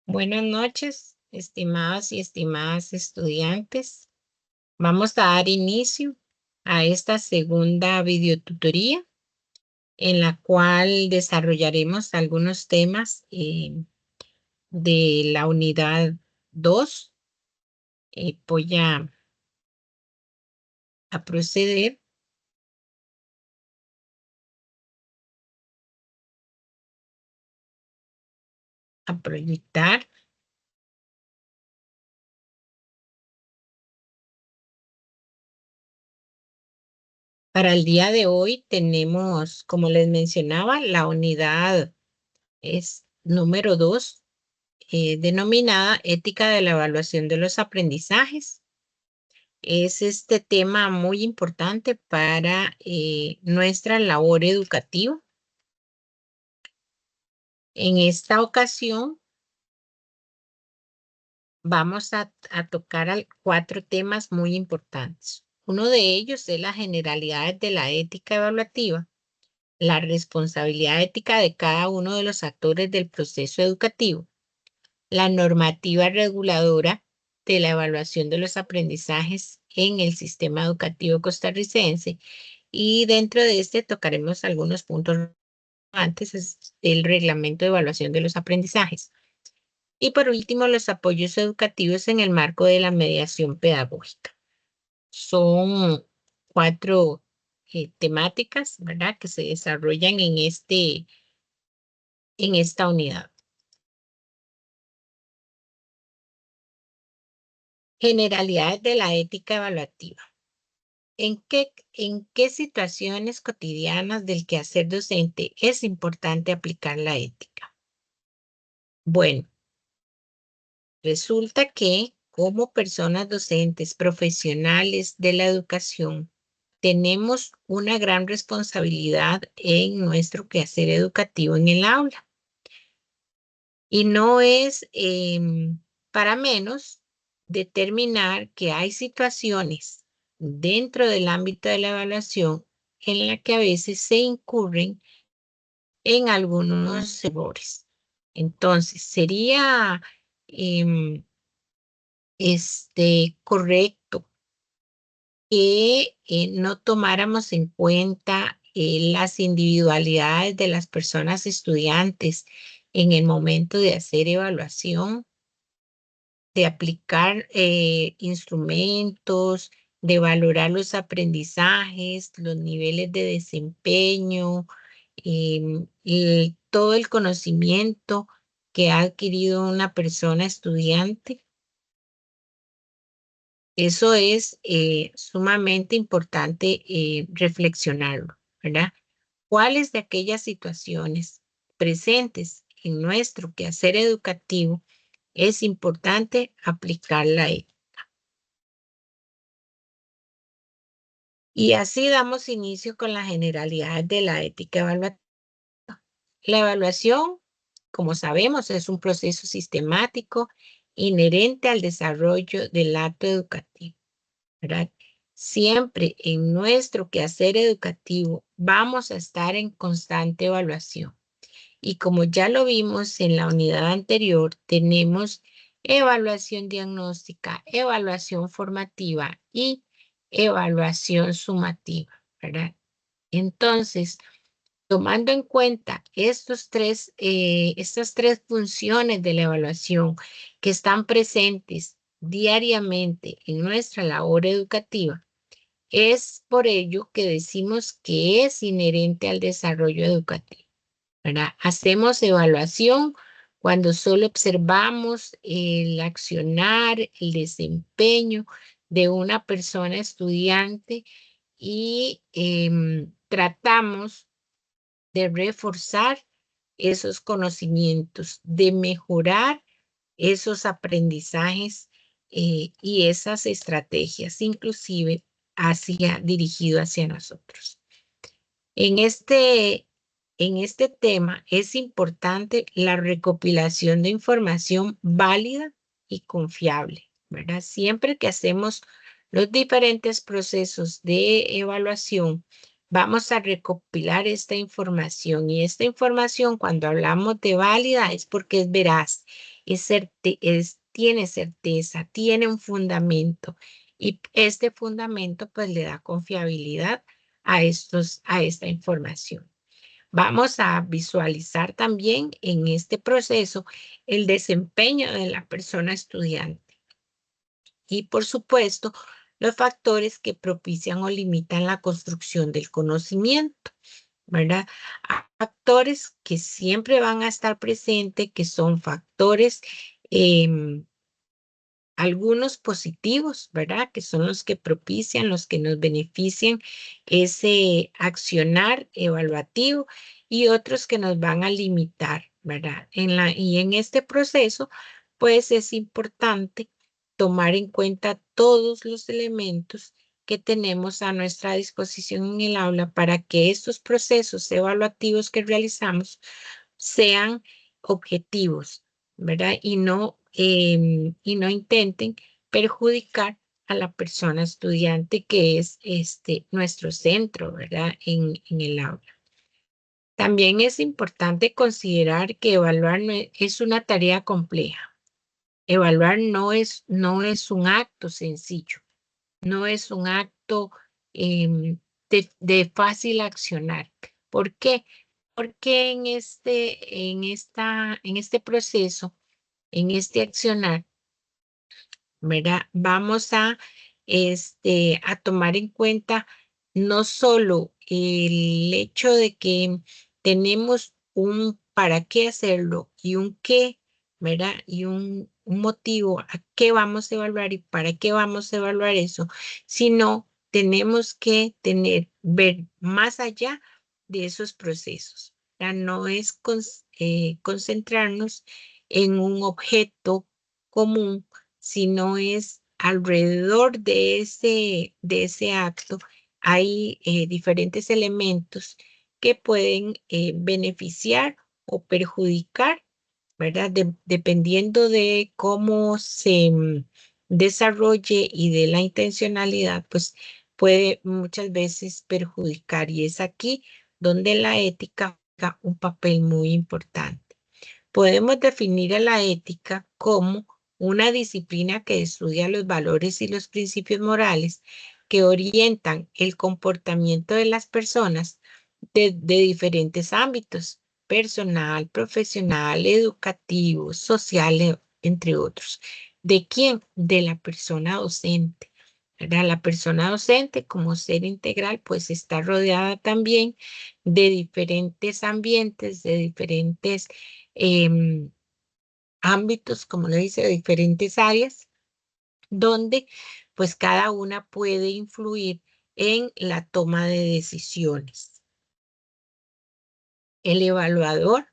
Buenas noches, estimados y estimadas estudiantes. Vamos a dar inicio a esta segunda videotutoría en la cual desarrollaremos algunos temas de la unidad 2. Voy a proceder a proyectar. Para el día de hoy tenemos, como les mencionaba, la unidad es número 2, denominada Ética de la Evaluación de los Aprendizajes. Es este tema muy importante para nuestra labor educativa. En esta ocasión vamos a tocar 4 temas muy importantes. Uno de ellos es las generalidades de la ética evaluativa, la responsabilidad ética de cada uno de los actores del proceso educativo, la normativa reguladora de la evaluación de los aprendizajes en el sistema educativo costarricense, y dentro de este tocaremos algunos puntos antes del reglamento de evaluación de los aprendizajes. Y por último, los apoyos educativos en el marco de la mediación pedagógica. Son 4 temáticas, ¿verdad?, que se desarrollan en esta unidad. Generalidades de la ética evaluativa. ¿En qué situaciones cotidianas del quehacer docente es importante aplicar la ética? Bueno, resulta que como personas docentes profesionales de la educación, tenemos una gran responsabilidad en nuestro quehacer educativo en el aula. Y no es para menos determinar que hay situaciones dentro del ámbito de la evaluación en la que a veces se incurren en algunos errores. Entonces, sería correcto que no tomáramos en cuenta las individualidades de las personas estudiantes en el momento de hacer evaluación, de aplicar instrumentos, de valorar los aprendizajes, los niveles de desempeño, y todo el conocimiento que ha adquirido una persona estudiante. Eso es sumamente importante reflexionarlo, ¿verdad? ¿Cuáles de aquellas situaciones presentes en nuestro quehacer educativo es importante aplicarla ahí? Y así damos inicio con la generalidad de la ética evaluativa. La evaluación, como sabemos, es un proceso sistemático inherente al desarrollo del acto educativo, ¿verdad? Siempre en nuestro quehacer educativo vamos a estar en constante evaluación. Y como ya lo vimos en la unidad anterior, tenemos evaluación diagnóstica, evaluación formativa y evaluación sumativa, ¿verdad? Entonces, tomando en cuenta estas 3 funciones de la evaluación que están presentes diariamente en nuestra labor educativa, es por ello que decimos que es inherente al desarrollo educativo, ¿verdad? Hacemos evaluación cuando solo observamos el accionar, el desempeño de una persona estudiante y tratamos de reforzar esos conocimientos, de mejorar esos aprendizajes y esas estrategias, inclusive dirigido hacia nosotros. En este tema es importante la recopilación de información válida y confiable, ¿verdad? Siempre que hacemos los diferentes procesos de evaluación, vamos a recopilar esta información. Y esta información, cuando hablamos de válida, es porque es veraz, tiene certeza, tiene un fundamento y este fundamento pues le da confiabilidad a esta información. Vamos a visualizar también en este proceso el desempeño de la persona estudiante y, por supuesto, los factores que propician o limitan la construcción del conocimiento, ¿verdad? Hay factores que siempre van a estar presentes, que son factores algunos positivos, ¿verdad? Que son los que propician, los que nos benefician ese accionar evaluativo y otros que nos van a limitar, ¿verdad? Y en este proceso, pues es importante tomar en cuenta todos los elementos que tenemos a nuestra disposición en el aula para que estos procesos evaluativos que realizamos sean objetivos, ¿verdad? Y no intenten perjudicar a la persona estudiante que es nuestro centro, ¿verdad? En el aula. También es importante considerar que evaluar es una tarea compleja. Evaluar no es un acto sencillo, no es un acto de fácil accionar. ¿Por qué? Porque en este proceso, en este accionar, ¿verdad? Vamos a tomar en cuenta no solo el hecho de que tenemos un para qué hacerlo y un qué, ¿verdad? Y un motivo a qué vamos a evaluar y para qué vamos a evaluar eso, sino tenemos que ver más allá de esos procesos. ¿Verdad? No es concentrarnos en un objeto común, sino es alrededor de ese acto hay diferentes elementos que pueden beneficiar o perjudicar, ¿verdad? Dependiendo de cómo se desarrolle y de la intencionalidad, pues puede muchas veces perjudicar. Y es aquí donde la ética juega un papel muy importante. Podemos definir a la ética como una disciplina que estudia los valores y los principios morales que orientan el comportamiento de las personas de diferentes ámbitos, personal, profesional, educativo, social, entre otros. ¿De quién? De la persona docente. ¿Verdad? La persona docente como ser integral pues está rodeada también de diferentes ambientes, de diferentes ámbitos, como le dice, de diferentes áreas, donde pues cada una puede influir en la toma de decisiones. El evaluador,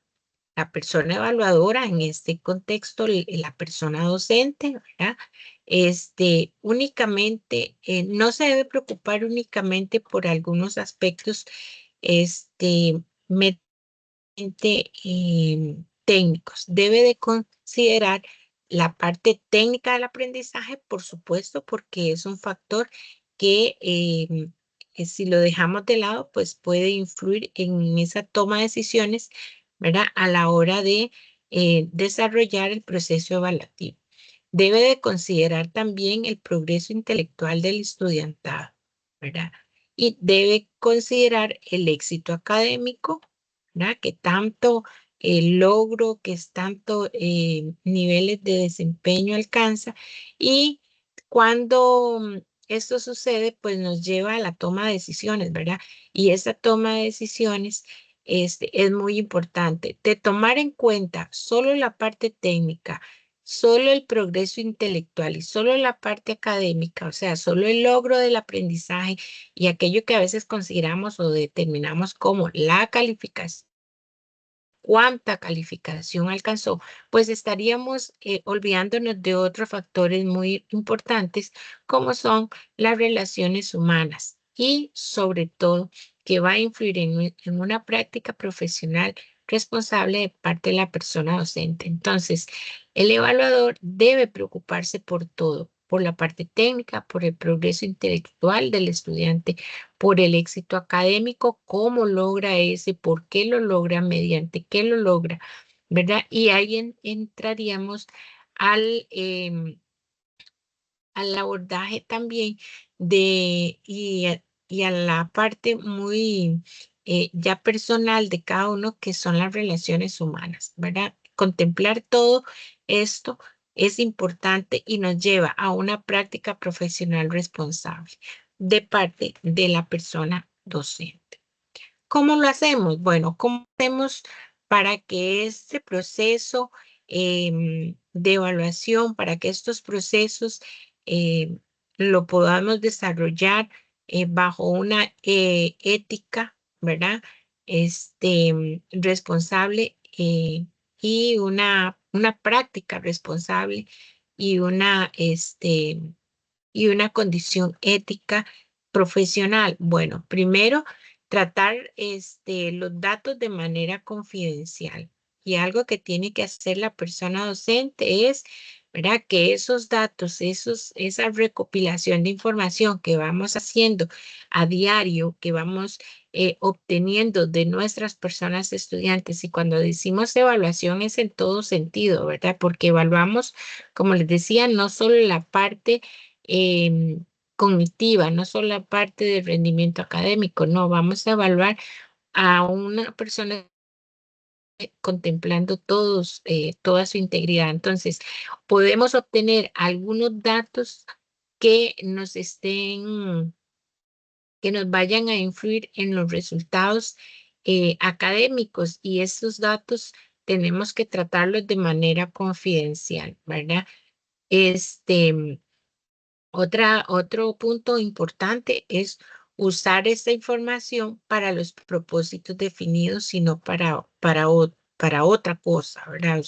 la persona evaluadora, en este contexto, la persona docente, ¿verdad? Únicamente, no se debe preocupar únicamente por algunos aspectos, técnicos. Debe de considerar la parte técnica del aprendizaje, por supuesto, porque es un factor que si lo dejamos de lado, pues puede influir en esa toma de decisiones, ¿verdad? A la hora de desarrollar el proceso evaluativo. Debe de considerar también el progreso intelectual del estudiantado, ¿verdad? Y debe considerar el éxito académico, ¿verdad? Que tanto el logro, que es tanto niveles de desempeño alcanza y cuando esto sucede, pues nos lleva a la toma de decisiones, ¿verdad? Y esa toma de decisiones es muy importante. De tomar en cuenta solo la parte técnica, solo el progreso intelectual y solo la parte académica, o sea, solo el logro del aprendizaje y aquello que a veces consideramos o determinamos como la calificación, cuánta calificación alcanzó, pues estaríamos olvidándonos de otros factores muy importantes como son las relaciones humanas y sobre todo que va a influir en una práctica profesional responsable de parte de la persona docente. Entonces, el evaluador debe preocuparse por todo, por la parte técnica, por el progreso intelectual del estudiante, por el éxito académico, cómo logra ese, por qué lo logra, mediante qué lo logra, ¿verdad? Y ahí entraríamos al, al abordaje también y a la parte muy ya personal de cada uno, que son las relaciones humanas, ¿verdad? Contemplar todo esto es importante y nos lleva a una práctica profesional responsable de parte de la persona docente. ¿Cómo lo hacemos? Bueno, ¿cómo hacemos para que este proceso de evaluación, para que estos procesos eh, lo podamos desarrollar bajo una ética, ¿verdad? Responsable y una práctica responsable y y una condición ética profesional? Bueno, primero, tratar los datos de manera confidencial. Y algo que tiene que hacer la persona docente es, ¿verdad? Que esos datos, esa recopilación de información que vamos haciendo a diario, que vamos obteniendo de nuestras personas estudiantes, y cuando decimos evaluación es en todo sentido, ¿verdad? Porque evaluamos, como les decía, no solo la parte cognitiva, no solo la parte de rendimiento académico, no, vamos a evaluar a una persona contemplando toda su integridad. Entonces, podemos obtener algunos datos que que nos vayan a influir en los resultados académicos, y esos datos tenemos que tratarlos de manera confidencial, ¿verdad? Este, otro punto importante es usar esta información para los propósitos definidos, sino para otra cosa, ¿verdad?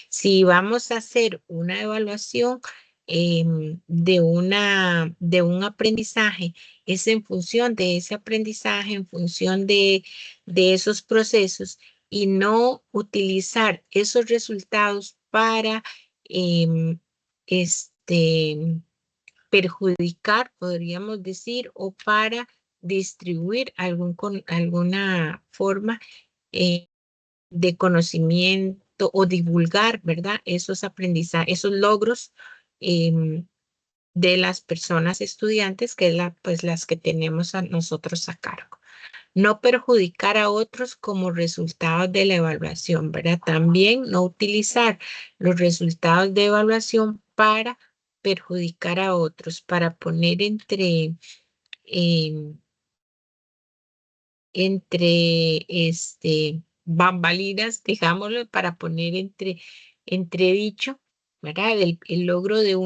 Si vamos a hacer una evaluación de un aprendizaje, es en función de ese aprendizaje, en función de esos procesos, y no utilizar esos resultados para em, este perjudicar, podríamos decir, o para distribuir alguna forma de conocimiento o divulgar, ¿verdad? Esos aprendizajes, esos logros em, de las personas estudiantes, que es pues las que tenemos a nosotros a cargo. No perjudicar a otros como resultado de la evaluación, ¿verdad? También no utilizar los resultados de evaluación para perjudicar a otros, para poner em, entre bambalinas, dejámoslo, para poner entredicho, ¿verdad? El logro de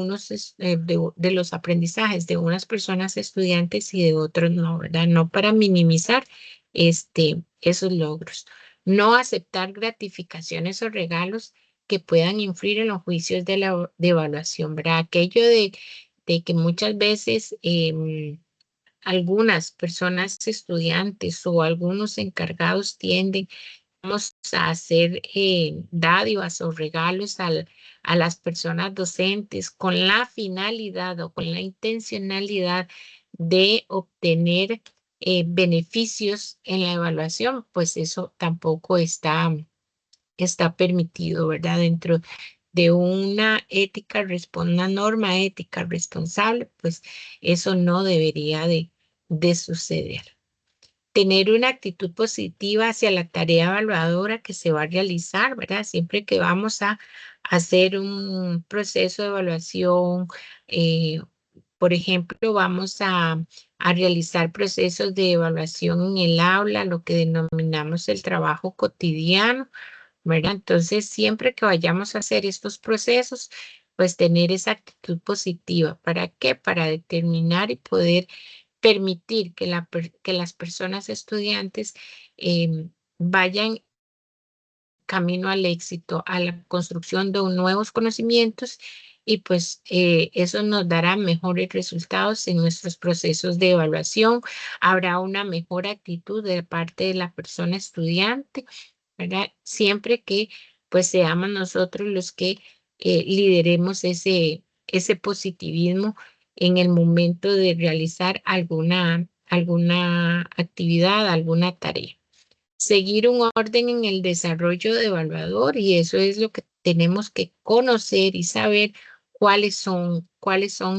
de los aprendizajes de unas personas estudiantes y de otros no, ¿verdad? No para minimizar esos logros. No aceptar gratificaciones o regalos que puedan influir en los juicios de evaluación, ¿verdad? Aquello de que muchas veces algunas personas estudiantes o algunos encargados tienden a hacer dádivas o regalos a las personas docentes con la finalidad o con la intencionalidad de obtener beneficios en la evaluación, pues eso tampoco está permitido, ¿verdad? Dentro de una norma ética responsable, pues eso no debería de suceder. Tener una actitud positiva hacia la tarea evaluadora que se va a realizar, ¿verdad? Siempre que vamos a hacer un proceso de evaluación, eh, por ejemplo, vamos a realizar procesos de evaluación en el aula, lo que denominamos el trabajo cotidiano, ¿verdad? Entonces, siempre que vayamos a hacer estos procesos, pues tener esa actitud positiva. ¿Para qué? Para determinar y poder permitir que las personas estudiantes vayan camino al éxito, a la construcción de nuevos conocimientos, y pues eso nos dará mejores resultados en nuestros procesos de evaluación. Habrá una mejor actitud de parte de la persona estudiante, ¿verdad? Siempre que pues seamos nosotros los que lideremos ese positivismo en el momento de realizar alguna actividad, alguna tarea. seguir un orden en el desarrollo de evaluador, y eso es lo que tenemos que conocer y saber cuáles son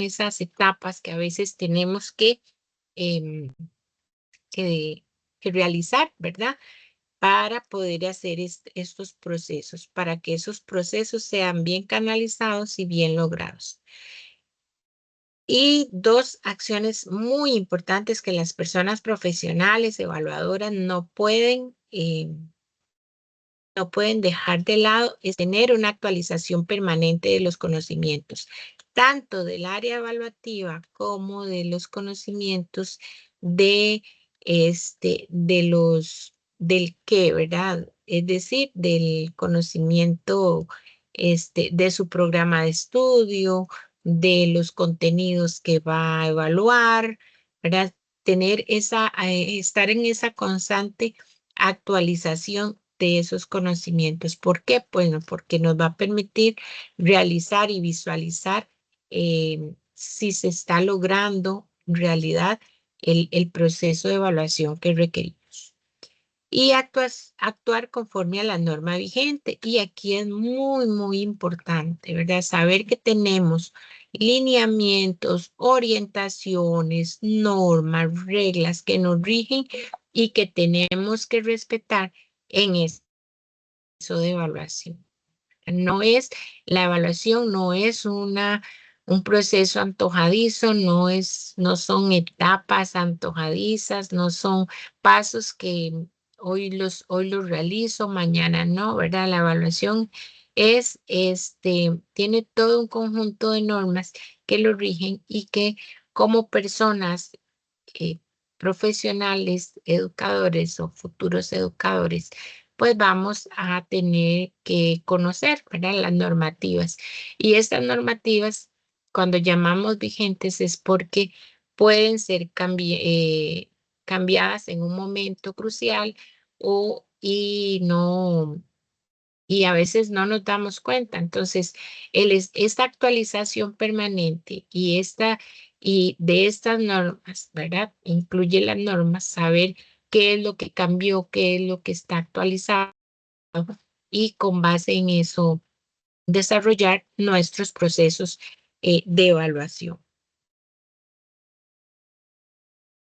esas etapas que a veces tenemos em, que, que realizar, ¿verdad? Para poder hacer estos procesos, para que esos procesos sean bien canalizados y bien logrados. Y dos acciones muy importantes que las personas profesionales evaluadoras no pueden dejar de lado es tener una actualización permanente de los conocimientos, tanto del área evaluativa como de los conocimientos de del qué, ¿verdad? Es decir, del conocimiento de su programa de estudio, de los contenidos que va a evaluar, ¿verdad? Estar en esa constante actualización de esos conocimientos. ¿Por qué? Bueno, porque nos va a permitir realizar y visualizar si se está logrando en realidad el proceso de evaluación que requerimos. Y actuar conforme a la norma vigente. Y aquí es muy, muy importante, ¿verdad? Saber que tenemos lineamientos, orientaciones, normas, reglas que nos rigen y que tenemos que respetar en eso de evaluación. La evaluación no es un proceso antojadizo, no son etapas antojadizas, no son pasos que hoy los realizo, mañana no, ¿verdad? La evaluación tiene todo un conjunto de normas que lo rigen y que como personas eh, profesionales, educadores o futuros educadores, pues vamos a tener que conocer, ¿verdad? Las normativas. Y estas normativas, cuando llamamos vigentes, es porque pueden ser cambiadas en un momento crucial y a veces no nos damos cuenta. Entonces, esta actualización permanente y de estas normas, ¿verdad? Incluye las normas, saber qué es lo que cambió, qué es lo que está actualizado y con base en eso desarrollar nuestros procesos de evaluación.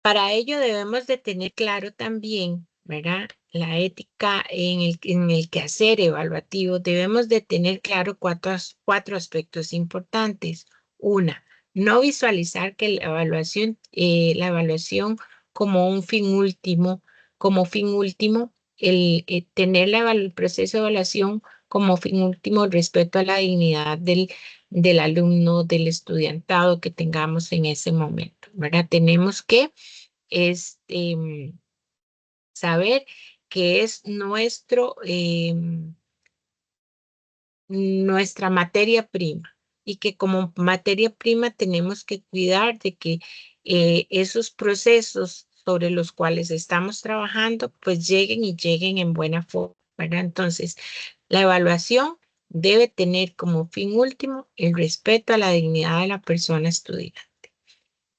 Para ello debemos de tener claro también, ¿verdad? La ética en el quehacer evaluativo. Debemos de tener claro cuatro aspectos importantes. Una, no visualizar que la evaluación como un fin último, tener el proceso de evaluación como fin último respecto a la dignidad del alumno, del estudiantado que tengamos en ese momento, ¿verdad? Tenemos que saber que es nuestra materia prima y que como materia prima tenemos que cuidar de que esos procesos sobre los cuales estamos trabajando pues lleguen en buena forma, ¿verdad? Entonces, la evaluación debe tener como fin último el respeto a la dignidad de la persona estudiante.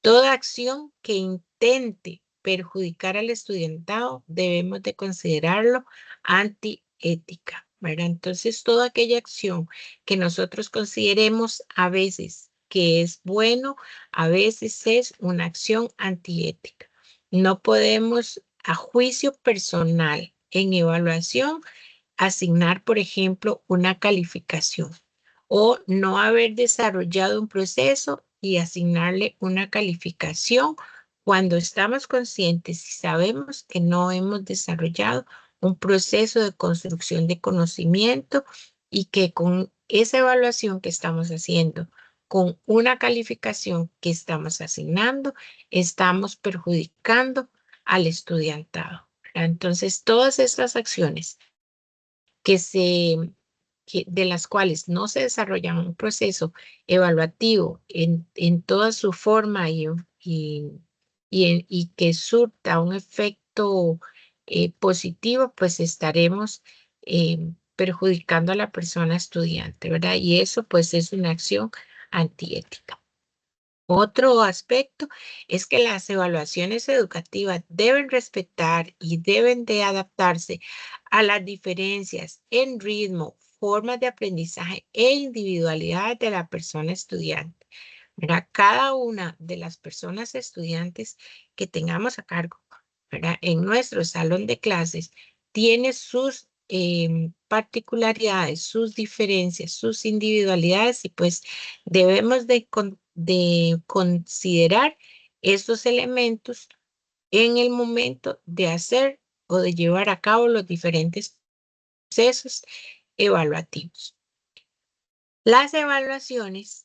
Toda acción que intente perjudicar al estudiantado debemos de considerarlo antiética, ¿verdad? Entonces, toda aquella acción que nosotros consideremos a veces que es bueno, a veces es una acción antiética. No podemos, a juicio personal en evaluación, asignar, por ejemplo, una calificación o no haber desarrollado un proceso y asignarle una calificación cuando estamos conscientes y sabemos que no hemos desarrollado un proceso de construcción de conocimiento y que con esa evaluación que estamos haciendo, con una calificación que estamos asignando, estamos perjudicando al estudiantado. Entonces, todas estas acciones que de las cuales no se desarrolla un proceso evaluativo en toda su forma y que surta un efecto positivo, pues estaremos perjudicando a la persona estudiante, ¿verdad? Y eso pues es una acción antiética. Otro aspecto es que las evaluaciones educativas deben respetar y deben de adaptarse a las diferencias en ritmo, formas de aprendizaje e individualidad de la persona estudiante. ¿Verdad? Cada una de las personas estudiantes que tengamos a cargo, ¿verdad? En nuestro salón de clases tiene sus particularidades, sus diferencias, sus individualidades y pues debemos de considerar estos elementos en el momento de hacer o de llevar a cabo los diferentes procesos evaluativos. Las evaluaciones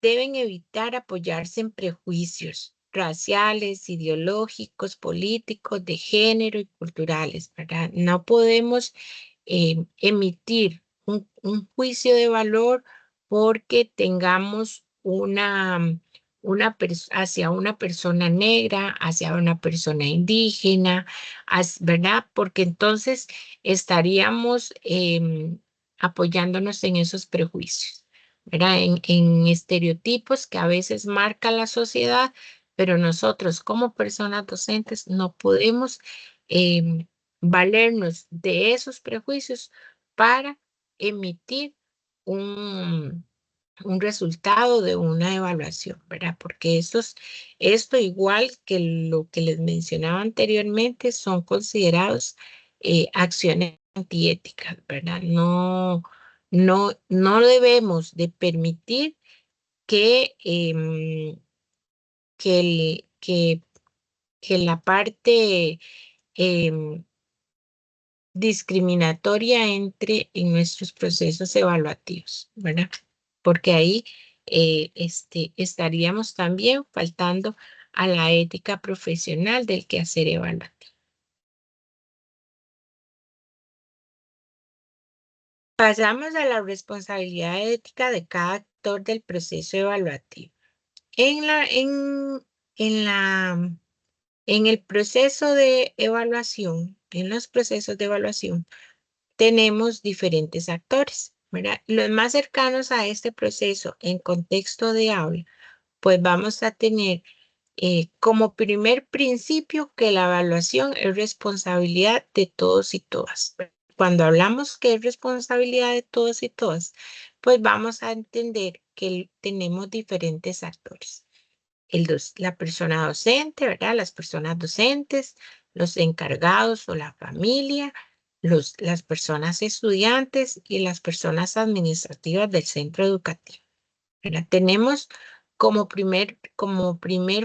deben evitar apoyarse en prejuicios raciales, ideológicos, políticos, de género y culturales, ¿verdad? No podemos emitir un juicio de valor porque tengamos hacia una persona negra, hacia una persona indígena, ¿verdad? Porque entonces estaríamos apoyándonos en esos prejuicios. ¿Verdad? En estereotipos que a veces marca la sociedad, pero nosotros como personas docentes no podemos valernos de esos prejuicios para emitir un, un resultado de una evaluación, ¿verdad? Porque esto igual que lo que les mencionaba anteriormente, son considerados acciones antiéticas, ¿verdad? No debemos de permitir que, que la parte discriminatoria entre en nuestros procesos evaluativos, ¿verdad? Porque ahí estaríamos también faltando a la ética profesional del quehacer evaluativo. Pasamos a la responsabilidad ética de cada actor del proceso evaluativo. En la, en la, en el proceso de evaluación, en los procesos de evaluación, tenemos diferentes actores, ¿verdad? Los más cercanos a este proceso en contexto de aula, pues vamos a tener como primer principio que la evaluación es responsabilidad de todos y todas. Cuando hablamos que es responsabilidad de todos y todas, pues vamos a entender que tenemos diferentes actores. La persona docente, ¿verdad? Las personas docentes, los encargados o la familia, las personas estudiantes y las personas administrativas del centro educativo, ¿verdad? Tenemos como primer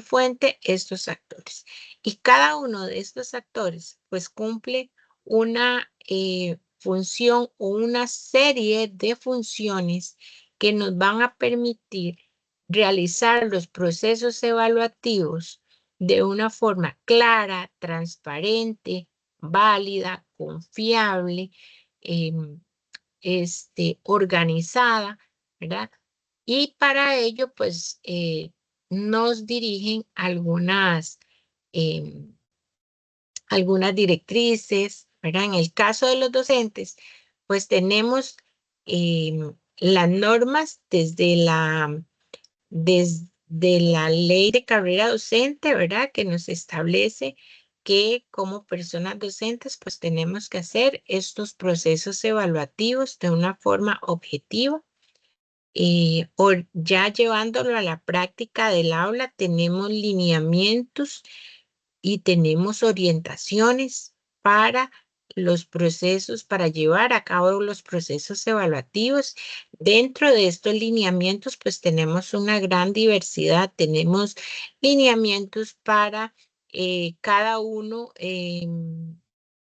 fuente estos actores. Y cada uno de estos actores pues cumple una función o una serie de funciones que nos van a permitir realizar los procesos evaluativos de una forma clara, transparente, válida, confiable, organizada, ¿verdad? Y para ello, pues, nos dirigen algunas directrices, ¿verdad? En el caso de los docentes, pues tenemos las normas desde la ley de carrera docente, ¿verdad? Que nos establece que como personas docentes, pues tenemos que hacer estos procesos evaluativos de una forma objetiva. O ya llevándolo a la práctica del aula, tenemos lineamientos y tenemos orientaciones para los procesos, para llevar a cabo los procesos evaluativos. Dentro de estos lineamientos, pues tenemos una gran diversidad. Tenemos lineamientos para cada uno,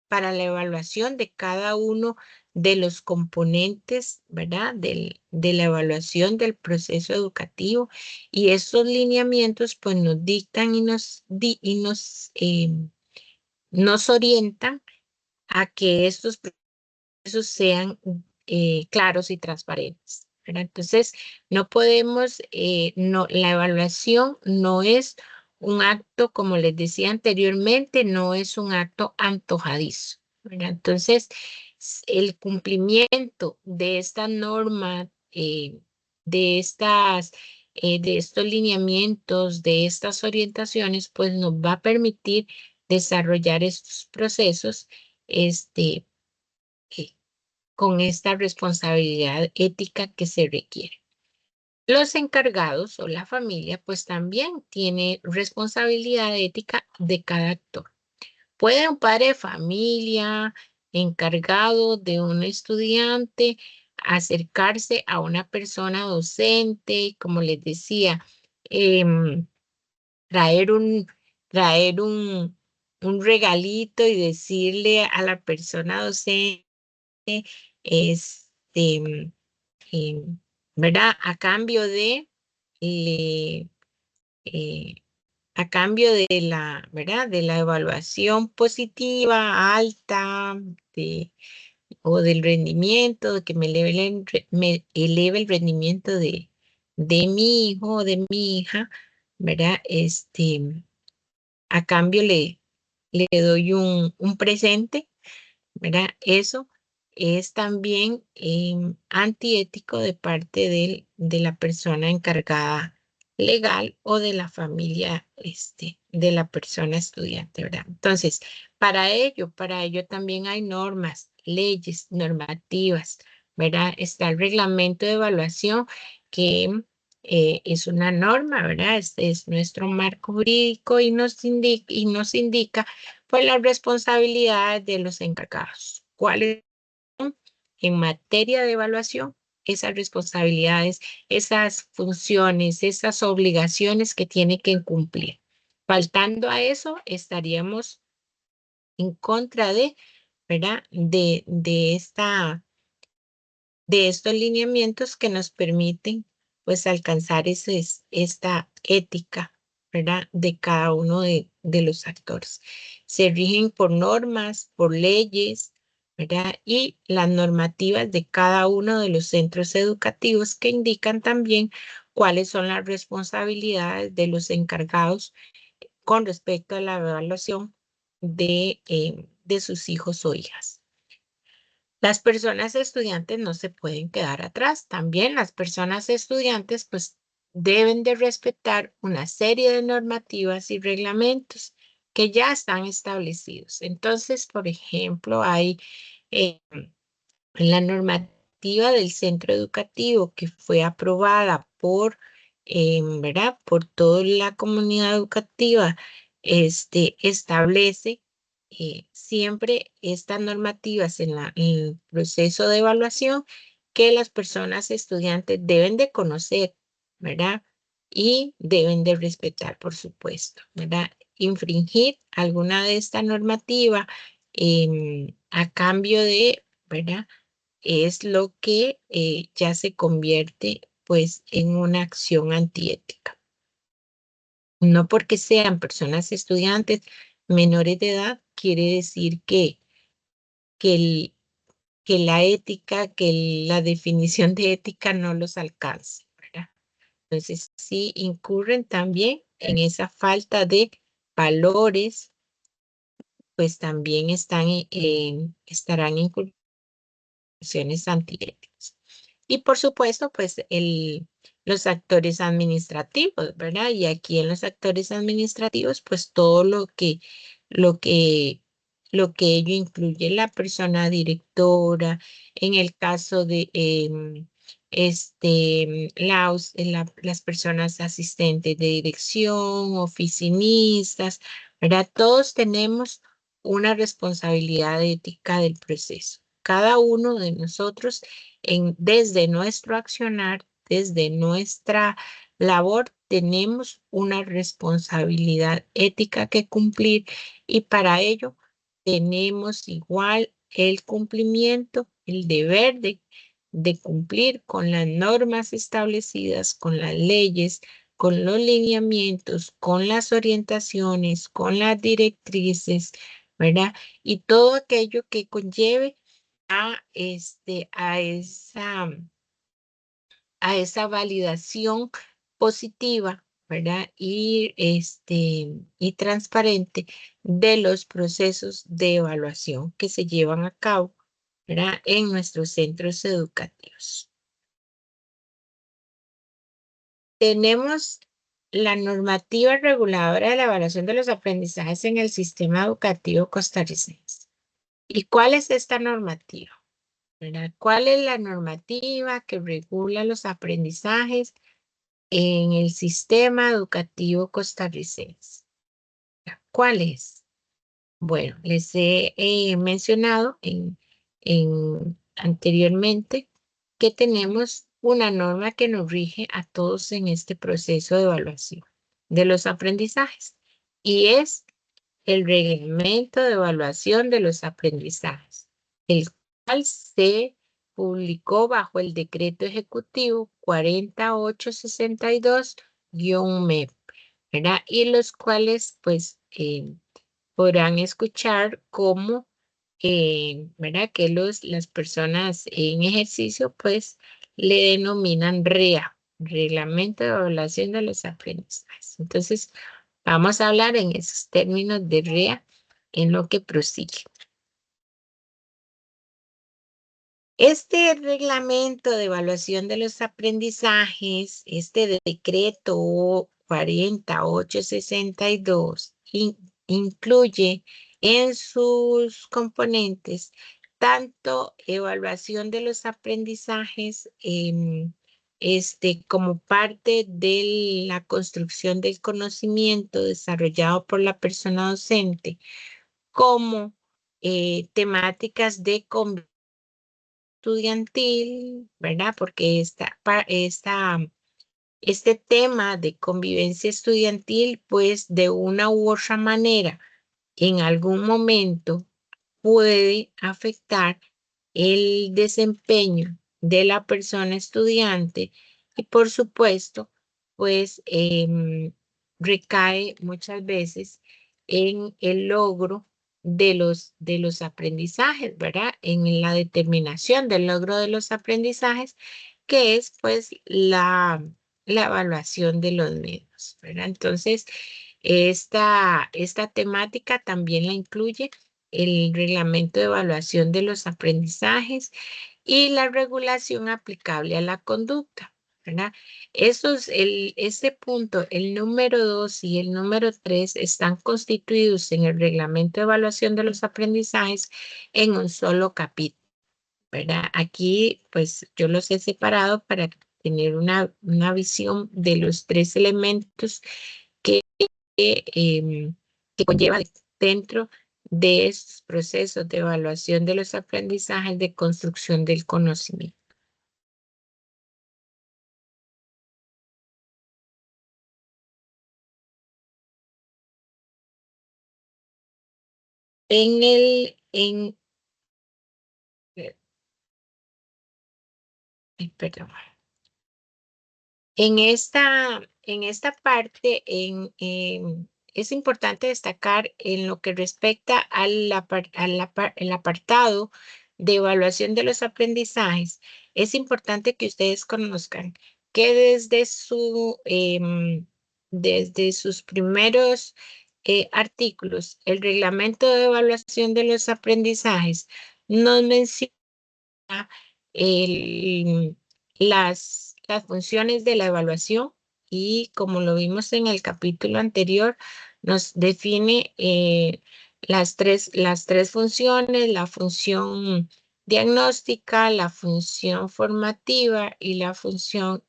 para la evaluación de cada uno de los componentes, ¿verdad? De la evaluación del proceso educativo. Y estos lineamientos, pues, nos dictan y nos orientan a que estos procesos sean claros y transparentes, ¿verdad? Entonces, no podemos, la evaluación no es un acto, como les decía anteriormente, no es un acto antojadizo, ¿verdad? Entonces, el cumplimiento de esta norma, de estas de estos lineamientos, de estas orientaciones, pues nos va a permitir desarrollar estos procesos eh, con esta responsabilidad ética que se requiere. Los encargados o la familia, pues también tiene responsabilidad ética de cada actor. Puede un padre de familia, encargado de un estudiante, acercarse a una persona docente, como les decía, em, traer un, traer un regalito y decirle a la persona docente, este, em, ¿verdad? Le, eh, a cambio de la, ¿verdad? De la evaluación positiva, alta, o del rendimiento, de que me eleve el rendimiento de mi hijo o de mi hija, ¿verdad? A cambio le doy un presente, ¿verdad? Eso es también antiético de parte de la persona encargada legal o de la familia de la persona estudiante, ¿verdad? Entonces, para ello también hay normas, leyes, normativas, ¿verdad? Está el reglamento de evaluación que es una norma, ¿verdad? Este es nuestro marco jurídico y nos indica pues las responsabilidades de los encargados. ¿Cuáles son en materia de evaluación? Esas responsabilidades, esas funciones, esas obligaciones que tiene que cumplir. Faltando a eso, estaríamos en contra ¿verdad? De estos lineamientos que nos permiten pues alcanzar esta ética, ¿verdad? De cada uno de los actores. Se rigen por normas, por leyes, ¿verdad? Y las normativas de cada uno de los centros educativos que indican también cuáles son las responsabilidades de los encargados con respecto a la evaluación de sus hijos o hijas. Las personas estudiantes no se pueden quedar atrás. También las personas estudiantes pues deben de respetar una serie de normativas y reglamentos que ya están establecidos. Entonces, por ejemplo, hay eh, la normativa del centro educativo que fue aprobada ¿verdad? Por toda la comunidad educativa, establece siempre estas normativas en el proceso de evaluación que las personas estudiantes deben de conocer, ¿verdad? Y deben de respetar, por supuesto, ¿verdad? Infringir alguna de esta normativa a cambio de, ¿verdad? Es lo que ya se convierte pues en una acción antiética. No porque sean personas estudiantes menores de edad, quiere decir que, el- que la ética, que la definición de ética no los alcance, ¿verdad? Entonces, sí incurren también en esa falta de valores, pues también estarán incurriendo acciones antiéticas. Y por supuesto, pues los actores administrativos, ¿verdad? Y aquí en los actores administrativos, pues todo lo que, lo que ello incluye la persona directora, en el caso de las personas asistentes de dirección, oficinistas, ¿verdad? Todos tenemos una responsabilidad ética del proceso. Cada uno de nosotros, desde nuestro accionar, desde nuestra labor, tenemos una responsabilidad ética que cumplir y para ello tenemos igual el cumplimiento, el deber de cumplir con las normas establecidas, con las leyes, con los lineamientos, con las orientaciones, con las directrices, ¿verdad? Y todo aquello que conlleve a esa validación positiva, ¿verdad? Y transparente de los procesos de evaluación que se llevan a cabo, ¿verdad? En nuestros centros educativos. tenemos la normativa reguladora de la evaluación de los aprendizajes en el sistema educativo costarricense. ¿Y cuál es esta normativa? ¿Verdad? ¿Cuál es la normativa que regula los aprendizajes en el sistema educativo costarricense? ¿Cuál es? Bueno, les he mencionado anteriormente que tenemos una norma que nos rige a todos en este proceso de evaluación de los aprendizajes y es el Reglamento de Evaluación de los Aprendizajes, el cual se publicó bajo el Decreto Ejecutivo 4862-MEP, ¿verdad? Y los cuales, pues, podrán escuchar cómo, ¿verdad? Que las personas en ejercicio, pues, le denominan REA, Reglamento de Evaluación de los Aprendizajes. Entonces, vamos a hablar en esos términos de REA en lo que prosigue. Este reglamento de evaluación de los aprendizajes, este decreto 4862, incluye en sus componentes tanto evaluación de los aprendizajes como parte de la construcción del conocimiento desarrollado por la persona docente, como temáticas de convivencia estudiantil, ¿verdad? Porque este tema de convivencia estudiantil, pues de una u otra manera, en algún momento puede afectar el desempeño de la persona estudiante y por supuesto, pues recae muchas veces en el logro de los aprendizajes, ¿verdad? En la determinación del logro de los aprendizajes, que es pues la evaluación de los medios, ¿verdad? Entonces, esta temática también la incluye el reglamento de evaluación de los aprendizajes y la regulación aplicable a la conducta, ¿verdad? Ese punto, el número 2 y el número 3 están constituidos en el reglamento de evaluación de los aprendizajes en un solo capítulo, ¿verdad? Aquí, pues yo los he separado para tener una visión de los tres elementos que, que conlleva dentro de estos procesos de evaluación de los aprendizajes de construcción del conocimiento. En eh, perdón. En esta parte, es importante destacar en lo que respecta el apartado de evaluación de los aprendizajes, es importante que ustedes conozcan que desde sus primeros artículos, el reglamento de evaluación de los aprendizajes nos menciona el- las funciones de la evaluación y como lo vimos en el capítulo anterior, nos define las tres funciones, la función diagnóstica, la función formativa y la función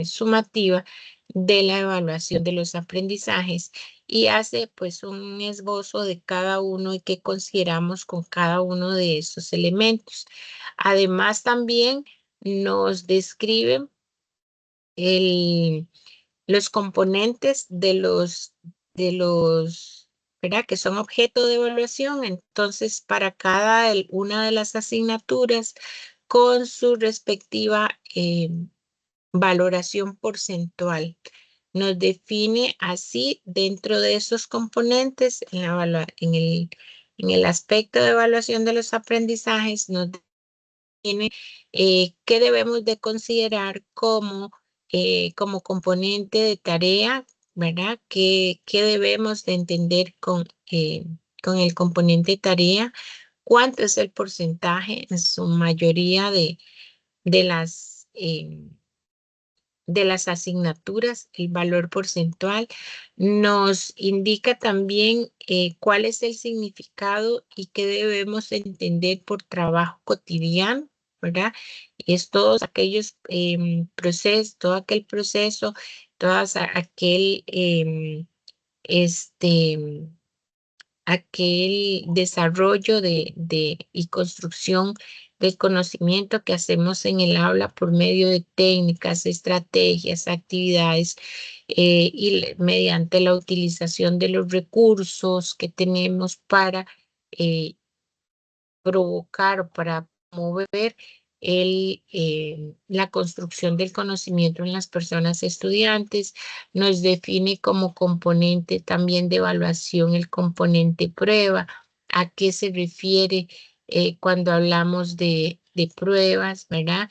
sumativa de la evaluación de los aprendizajes y hace pues un esbozo de cada uno y qué consideramos con cada uno de esos elementos. Además, también nos describen los componentes ¿verdad? Que son objeto de evaluación. Entonces, para cada una de las asignaturas con su respectiva valoración porcentual. Nos define así dentro de esos componentes en el aspecto de evaluación de los aprendizajes, nos tiene qué debemos de considerar como componente de tarea, ¿verdad? ¿Qué debemos de entender con el componente tarea? ¿Cuánto es el porcentaje en su mayoría de las de las asignaturas, el valor porcentual, nos indica también cuál es el significado y qué debemos entender por trabajo cotidiano, ¿verdad? Es todos aquellos procesos, todo aquel proceso, aquel aquel desarrollo y construcción del conocimiento que hacemos en el aula por medio de técnicas, estrategias, actividades mediante la utilización de los recursos que tenemos para provocar o para mover la construcción del conocimiento en las personas estudiantes. Nos define como componente también de evaluación el componente prueba. ¿A qué se refiere cuando hablamos de pruebas, verdad?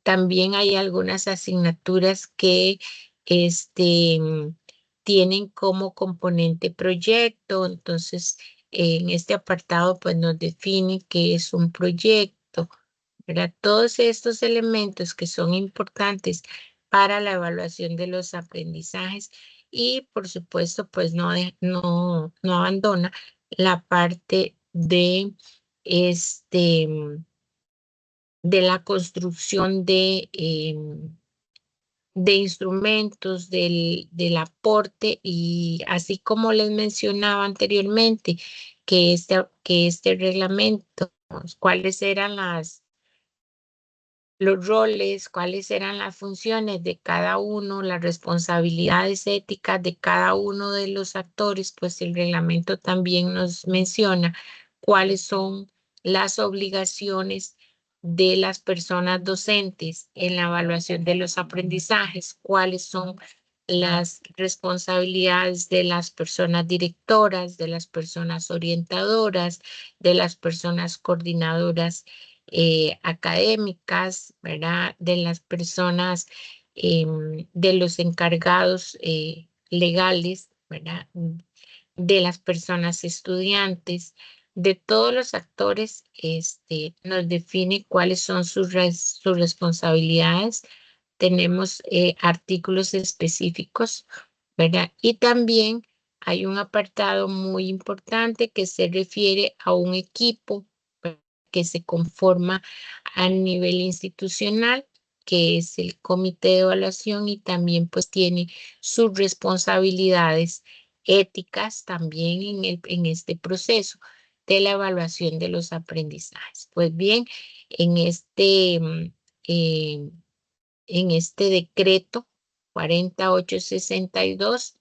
También hay algunas asignaturas que tienen como componente proyecto. Entonces, en este apartado, pues nos define qué es un proyecto, ¿verdad? Todos estos elementos que son importantes para la evaluación de los aprendizajes y, por supuesto, pues no abandona la parte de la construcción de instrumentos, del aporte y así como les mencionaba anteriormente, que este reglamento, cuáles eran los roles, cuáles eran las funciones de cada uno, las responsabilidades éticas de cada uno de los actores, pues el reglamento también nos menciona cuáles son las obligaciones de las personas docentes en la evaluación de los aprendizajes, cuáles son las responsabilidades de las personas directoras, de las personas orientadoras, de las personas coordinadoras académicas, ¿verdad? De las personas, de los encargados legales, ¿verdad? De las personas estudiantes, de todos los actores, nos define cuáles son sus responsabilidades. Tenemos artículos específicos, ¿verdad? Y también hay un apartado muy importante que se refiere a un equipo que se conforma a nivel institucional, que es el comité de evaluación y también pues tiene sus responsabilidades éticas también en este proceso de la evaluación de los aprendizajes. Pues bien, en eh, en este decreto 4862,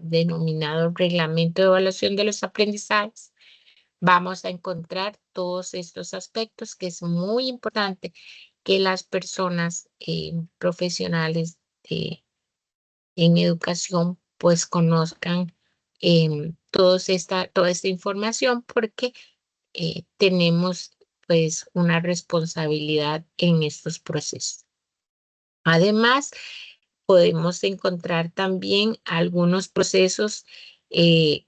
denominado Reglamento de Evaluación de los Aprendizajes, vamos a encontrar todos estos aspectos que es muy importante que las personas profesionales en educación pues conozcan toda esta información porque tenemos pues una responsabilidad en estos procesos. Además, podemos encontrar también algunos procesos en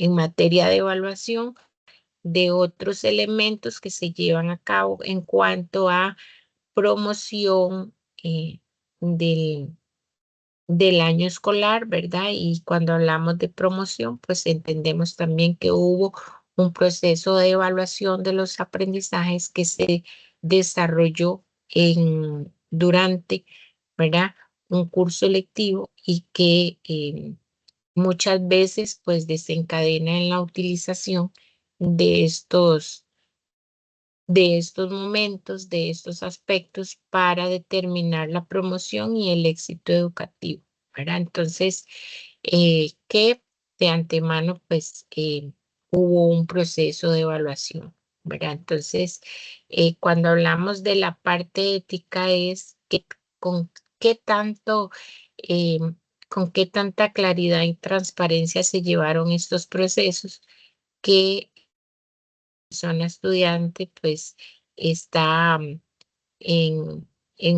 materia de evaluación de otros elementos que se llevan a cabo en cuanto a promoción del año escolar, ¿verdad? Y cuando hablamos de promoción, pues entendemos también que hubo un proceso de evaluación de los aprendizajes que se desarrolló durante, ¿verdad? Un curso lectivo y que muchas veces pues desencadena en la utilización de estos momentos, de estos aspectos para determinar la promoción y el éxito educativo, ¿verdad? Entonces, que de antemano, pues, hubo un proceso de evaluación, ¿verdad? Entonces, cuando hablamos de la parte ética es que con qué tanto, eh, con qué tanta claridad y transparencia se llevaron estos procesos que persona estudiante pues está en, en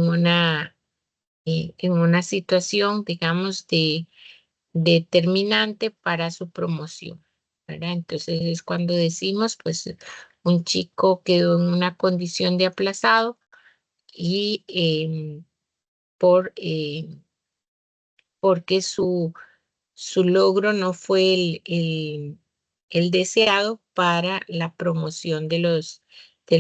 una situación, digamos, de determinante para su promoción, ¿verdad? Entonces es cuando decimos, pues, un chico quedó en una condición de aplazado, y porque su logro no fue el deseado para la promoción del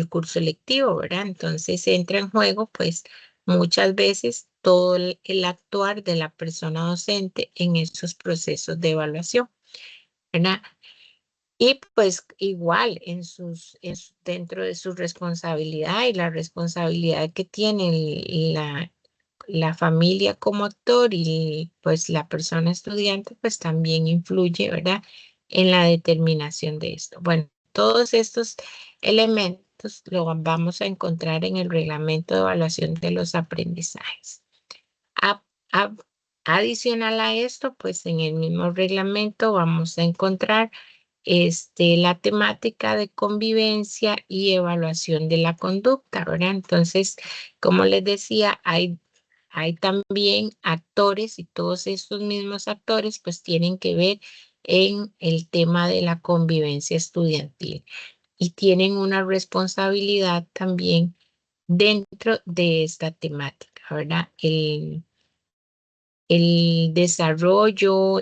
curso lectivo, ¿verdad? Entonces entra en juego, pues, muchas veces todo el actuar de la persona docente en esos procesos de evaluación, ¿verdad? Y pues igual dentro de su responsabilidad y la responsabilidad que tiene la familia como actor y pues la persona estudiante, pues también influye, ¿verdad? En la determinación de esto. Bueno, todos estos elementos lo vamos a encontrar en el reglamento de evaluación de los aprendizajes. A- a- Adicional a esto, pues en el mismo reglamento vamos a encontrar la temática de convivencia y evaluación de la conducta, ¿verdad? Entonces, como les decía, hay también actores y todos estos mismos actores pues tienen que ver en el tema de la convivencia estudiantil y tienen una responsabilidad también dentro de esta temática, ¿verdad? El desarrollo,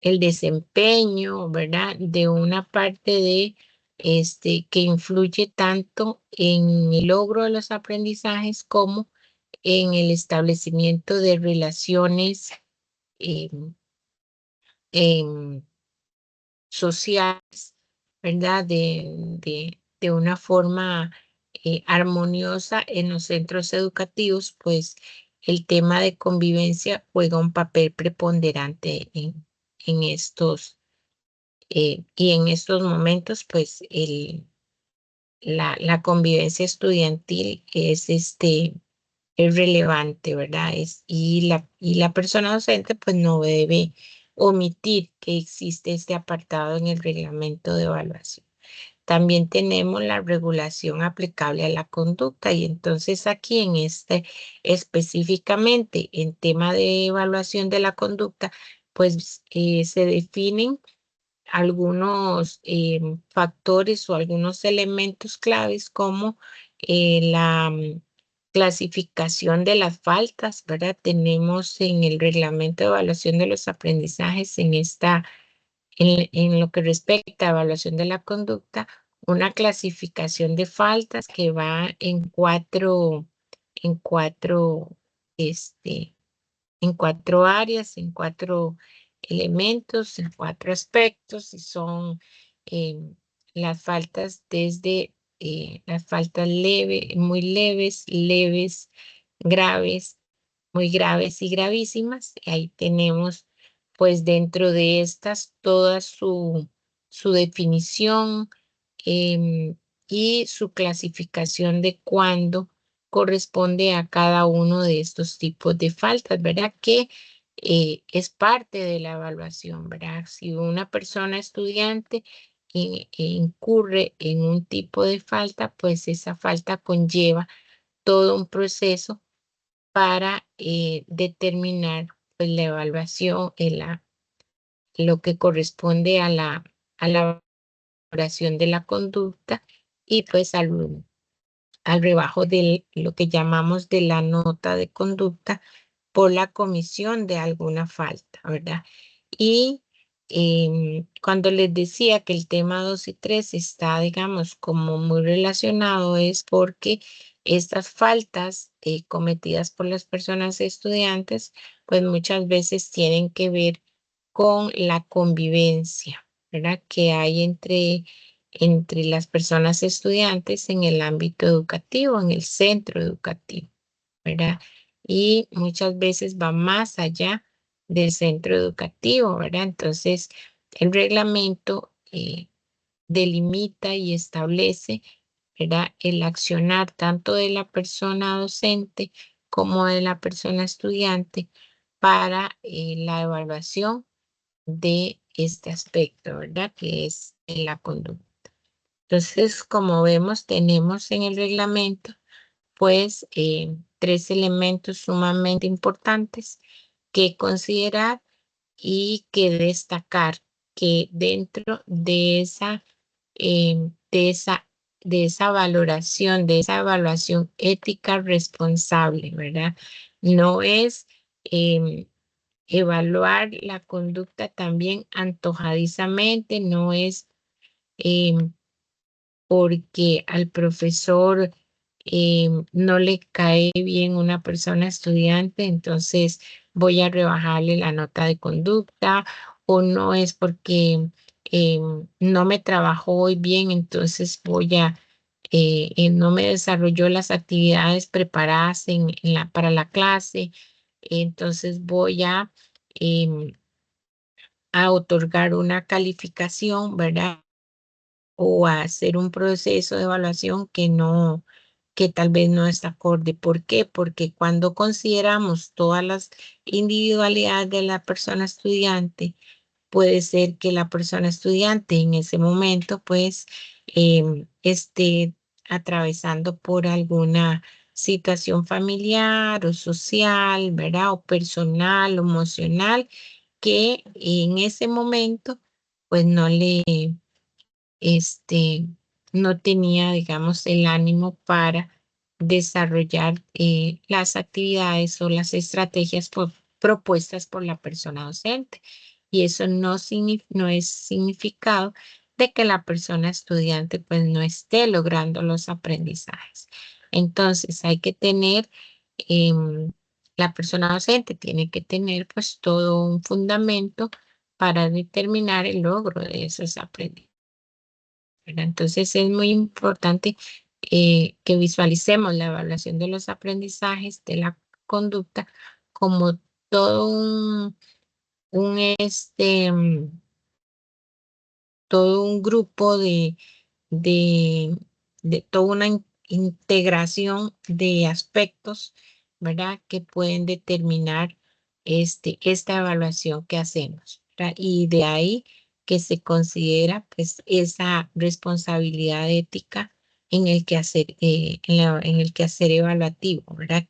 el desempeño, ¿verdad? De una parte que influye tanto en el logro de los aprendizajes como en el establecimiento de relaciones em, em, sociales, ¿verdad? De una forma armoniosa en los centros educativos, pues el tema de convivencia juega un papel preponderante en estos y en estos momentos, pues, la convivencia estudiantil es relevante, ¿verdad? Y la persona docente, pues, no debe omitir que existe este apartado en el reglamento de evaluación. También tenemos la regulación aplicable a la conducta y entonces aquí específicamente en tema de evaluación de la conducta, pues, se definen algunos factores o algunos elementos claves como la clasificación de las faltas, ¿verdad? Tenemos en el reglamento de evaluación de los aprendizajes en lo que respecta a evaluación de la conducta, una clasificación de faltas que va en cuatro, este, en 4 áreas, en 4 elementos, en 4 aspectos, y son las faltas desde las faltas muy leves, leves, graves, muy graves y gravísimas. Y ahí tenemos, pues dentro de estas, toda su definición y su clasificación de cuándo corresponde a cada uno de estos tipos de faltas, ¿verdad? Que es parte de la evaluación, ¿verdad? Si una persona estudiante incurre en un tipo de falta, pues esa falta conlleva todo un proceso para determinar pues, la evaluación, lo que corresponde a la valoración de la conducta y pues al rebajo de lo que llamamos de la nota de conducta por la comisión de alguna falta, ¿verdad? Y cuando les decía que el tema 2 y 3 está, digamos, como muy relacionado, es porque estas faltas cometidas por las personas estudiantes, pues muchas veces tienen que ver con la convivencia, ¿verdad? Que hay entre las personas estudiantes en el ámbito educativo, en el centro educativo, ¿verdad? Y muchas veces va más allá del centro educativo, ¿verdad? Entonces, el reglamento delimita y establece, ¿verdad? El accionar tanto de la persona docente como de la persona estudiante para la evaluación de este aspecto, ¿verdad? Que es la conducta. Entonces, como vemos, tenemos en el reglamento, pues, 3 elementos sumamente importantes que considerar y que destacar que dentro de esa esa valoración, de esa evaluación ética responsable, ¿verdad? No es evaluar la conducta también antojadizamente, no es porque al profesor no le cae bien una persona estudiante, entonces voy a rebajarle la nota de conducta, o no es porque no me trabajó hoy bien, entonces no me desarrolló las actividades preparadas para la clase, entonces voy a otorgar una calificación, ¿verdad? O a hacer un proceso de evaluación que tal vez no está acorde. ¿Por qué? Porque cuando consideramos todas las individualidades de la persona estudiante, puede ser que la persona estudiante en ese momento pues esté atravesando por alguna situación familiar o social, ¿verdad? O personal o emocional que en ese momento pues este, no tenía, digamos, el ánimo para desarrollar las actividades o las estrategias propuestas por la persona docente. Y eso no es significado de que la persona estudiante pues no esté logrando los aprendizajes. Entonces hay que tener, la persona docente tiene que tener pues todo un fundamento para determinar el logro de esos aprendizajes. ¿Verdad? Entonces es muy importante que visualicemos la evaluación de los aprendizajes, de la conducta, como todo un todo un grupo de, de toda una integración de aspectos, ¿verdad? Que pueden determinar esta evaluación que hacemos, ¿verdad? Y de ahí que se considera pues esa responsabilidad ética en el quehacer, en el quehacer evaluativo, ¿verdad?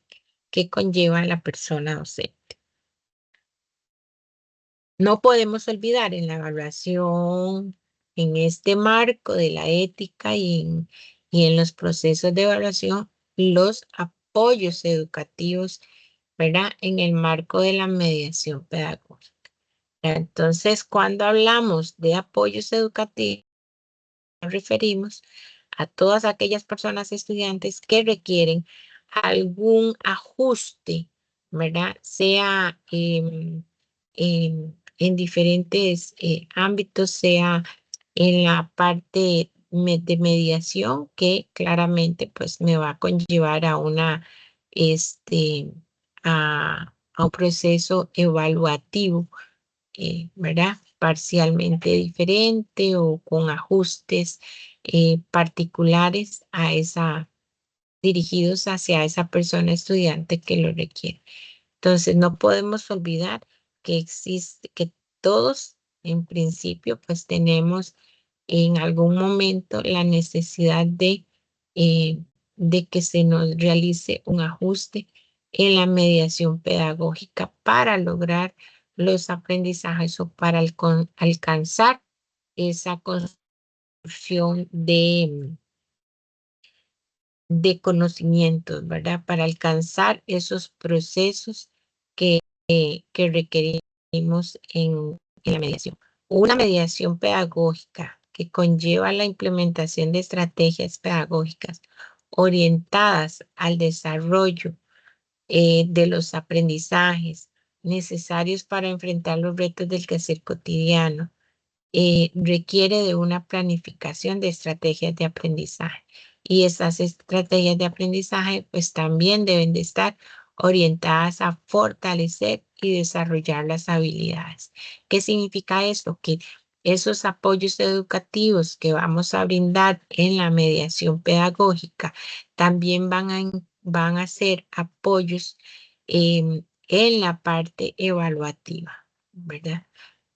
Que conlleva la persona docente. No podemos olvidar en la evaluación, en este marco de la ética y en los procesos de evaluación, los apoyos educativos, ¿verdad? En el marco de la mediación pedagógica. Entonces, cuando hablamos de apoyos educativos, nos referimos a todas aquellas personas estudiantes que requieren algún ajuste, ¿verdad? Sea en diferentes ámbitos, sea en la parte de mediación, que claramente pues me va a conllevar a a un proceso evaluativo, ¿verdad? Parcialmente diferente o con ajustes particulares dirigidos hacia esa persona estudiante que lo requiere. Entonces, no podemos olvidar que todos, en principio, pues tenemos en algún momento la necesidad de que se nos realice un ajuste en la mediación pedagógica para lograr los aprendizajes o para alcanzar esa construcción de conocimientos, ¿verdad? Para alcanzar esos procesos que requerimos en la mediación. Una mediación pedagógica que conlleva la implementación de estrategias pedagógicas orientadas al desarrollo de los aprendizajes necesarios para enfrentar los retos del quehacer cotidiano, requiere de una planificación de estrategias de aprendizaje. Y esas estrategias de aprendizaje pues también deben de estar orientadas a fortalecer y desarrollar las habilidades. ¿Qué significa esto? Que esos apoyos educativos que vamos a brindar en la mediación pedagógica también van a ser apoyos en la parte evaluativa, ¿verdad?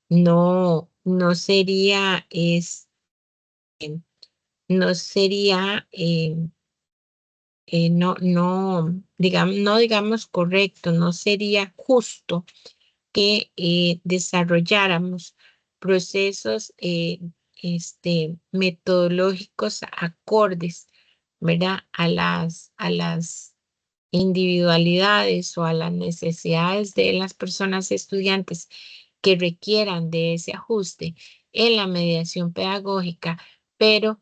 No sería, no sería, no digamos correcto, no sería justo que desarrolláramos procesos metodológicos acordes, ¿verdad? A las individualidades o a las necesidades de las personas estudiantes que requieran de ese ajuste en la mediación pedagógica, pero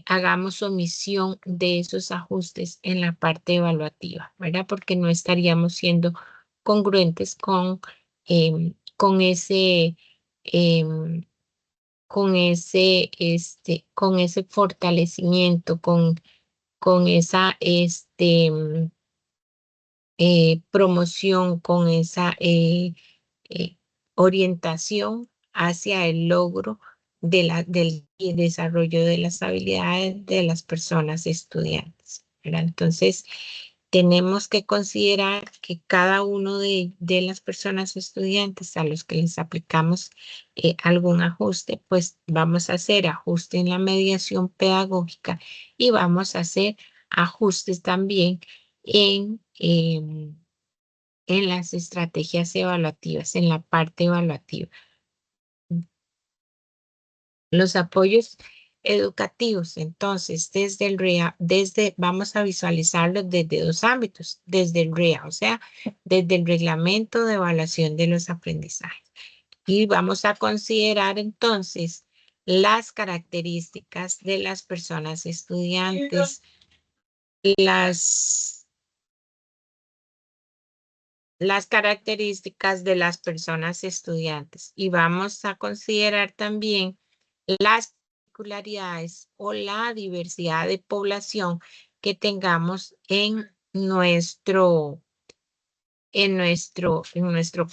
hagamos omisión de esos ajustes en la parte evaluativa, ¿verdad? Porque no estaríamos siendo congruentes con ese, em, con ese fortalecimiento, con esa, promoción, con esa eh, orientación hacia el logro del desarrollo de las habilidades de las personas estudiantes, ¿verdad? Entonces, tenemos que considerar que cada uno de las personas estudiantes a los que les aplicamos algún ajuste, pues vamos a hacer ajuste en la mediación pedagógica y vamos a hacer ajustes también en las estrategias evaluativas, en la parte evaluativa. Los apoyos educativos, entonces, vamos a visualizarlos desde dos ámbitos, desde el REA, o sea, desde el reglamento de evaluación de los aprendizajes. Y vamos a considerar entonces las características de las personas estudiantes, las características de las personas estudiantes y vamos a considerar también las particularidades o la diversidad de población que tengamos en nuestro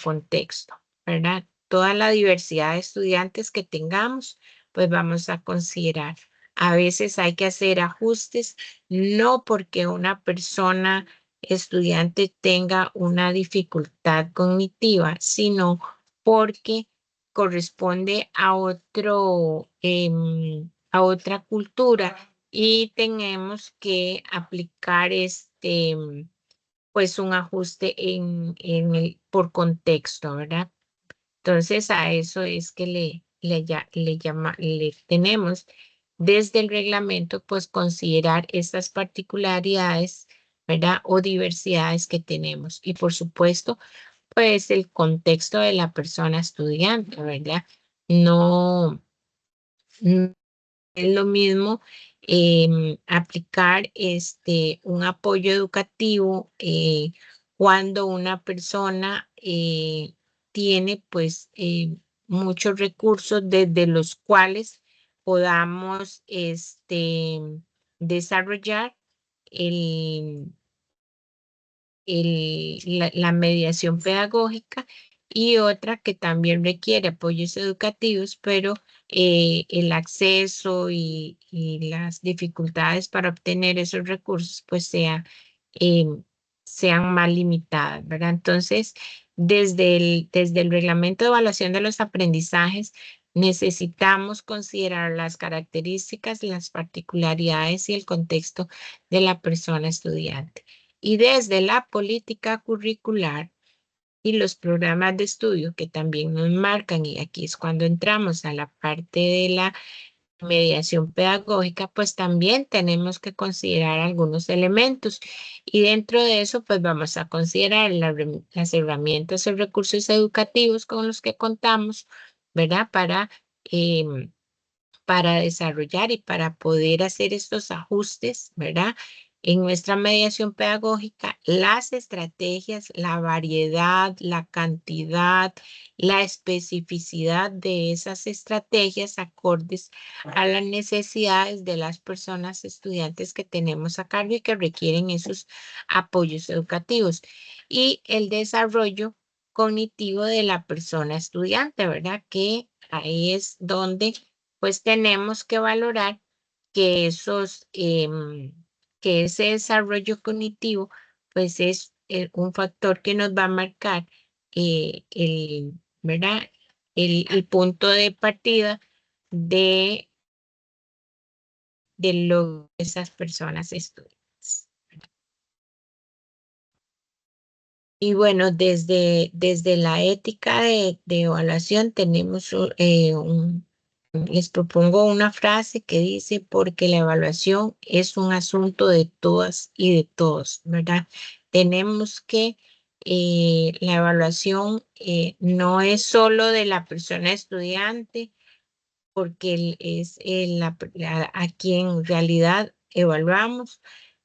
contexto, ¿verdad? Toda la diversidad de estudiantes que tengamos, pues vamos a considerar. A veces hay que hacer ajustes, no porque una persona estudiante tenga una dificultad cognitiva, sino porque corresponde a otra cultura y tenemos que aplicar pues un ajuste por contexto, ¿verdad? Entonces a eso es que le tenemos desde el reglamento, pues considerar estas particularidades, ¿verdad? O diversidades que tenemos. Y por supuesto, pues el contexto de la persona estudiante, ¿verdad? No, no es lo mismo aplicar un apoyo educativo cuando una persona tiene pues muchos recursos desde los cuales podamos desarrollar el, la mediación pedagógica y otra que también requiere apoyos educativos, pero el acceso y las dificultades para obtener esos recursos pues sean más limitadas, ¿verdad? Entonces, desde el reglamento de evaluación de los aprendizajes, necesitamos considerar las características, las particularidades y el contexto de la persona estudiante. Y desde la política curricular y los programas de estudio que también nos marcan, y aquí es cuando entramos a la parte de la mediación pedagógica, pues también tenemos que considerar algunos elementos. Y dentro de eso, pues vamos a considerar las herramientas y recursos educativos con los que contamos, ¿verdad? Para desarrollar y para poder hacer estos ajustes, ¿verdad? En nuestra mediación pedagógica, las estrategias, la variedad, la cantidad, la especificidad de esas estrategias acordes a las necesidades de las personas estudiantes que tenemos a cargo y que requieren esos apoyos educativos. Y el desarrollo cognitivo de la persona estudiante, ¿verdad? Que ahí es donde pues tenemos que valorar que que ese desarrollo cognitivo, pues es un factor que nos va a marcar ¿verdad? El punto de partida de, de lo que esas personas estudian. Y bueno, desde la ética de evaluación tenemos les propongo una frase que dice, porque la evaluación es un asunto de todas y de todos, ¿verdad? Tenemos que, la evaluación no es solo de la persona estudiante, porque es a quien en realidad evaluamos,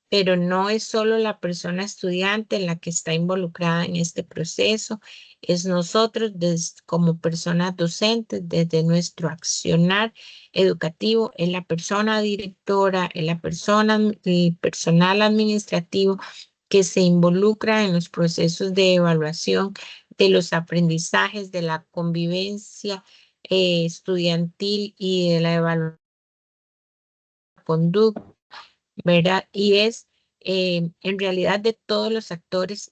pero no es solo la persona estudiante la que está involucrada en este proceso, es nosotros como personas docentes, desde nuestro accionar educativo, es la persona directora, es la persona, el personal administrativo que se involucra en los procesos de evaluación de los aprendizajes, de la convivencia estudiantil y de la evaluación de conducta, ¿verdad? Y es en realidad de todos los actores,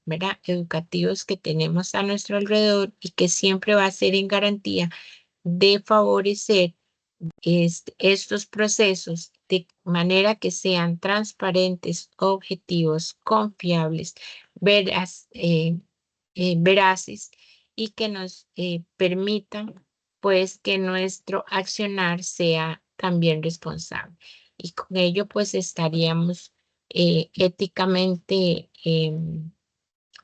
¿verdad? Educativos que tenemos a nuestro alrededor y que siempre va a ser en garantía de favorecer estos procesos de manera que sean transparentes, objetivos, confiables, veraces y que nos permitan pues que nuestro accionar sea también responsable. Y con ello pues estaríamos éticamente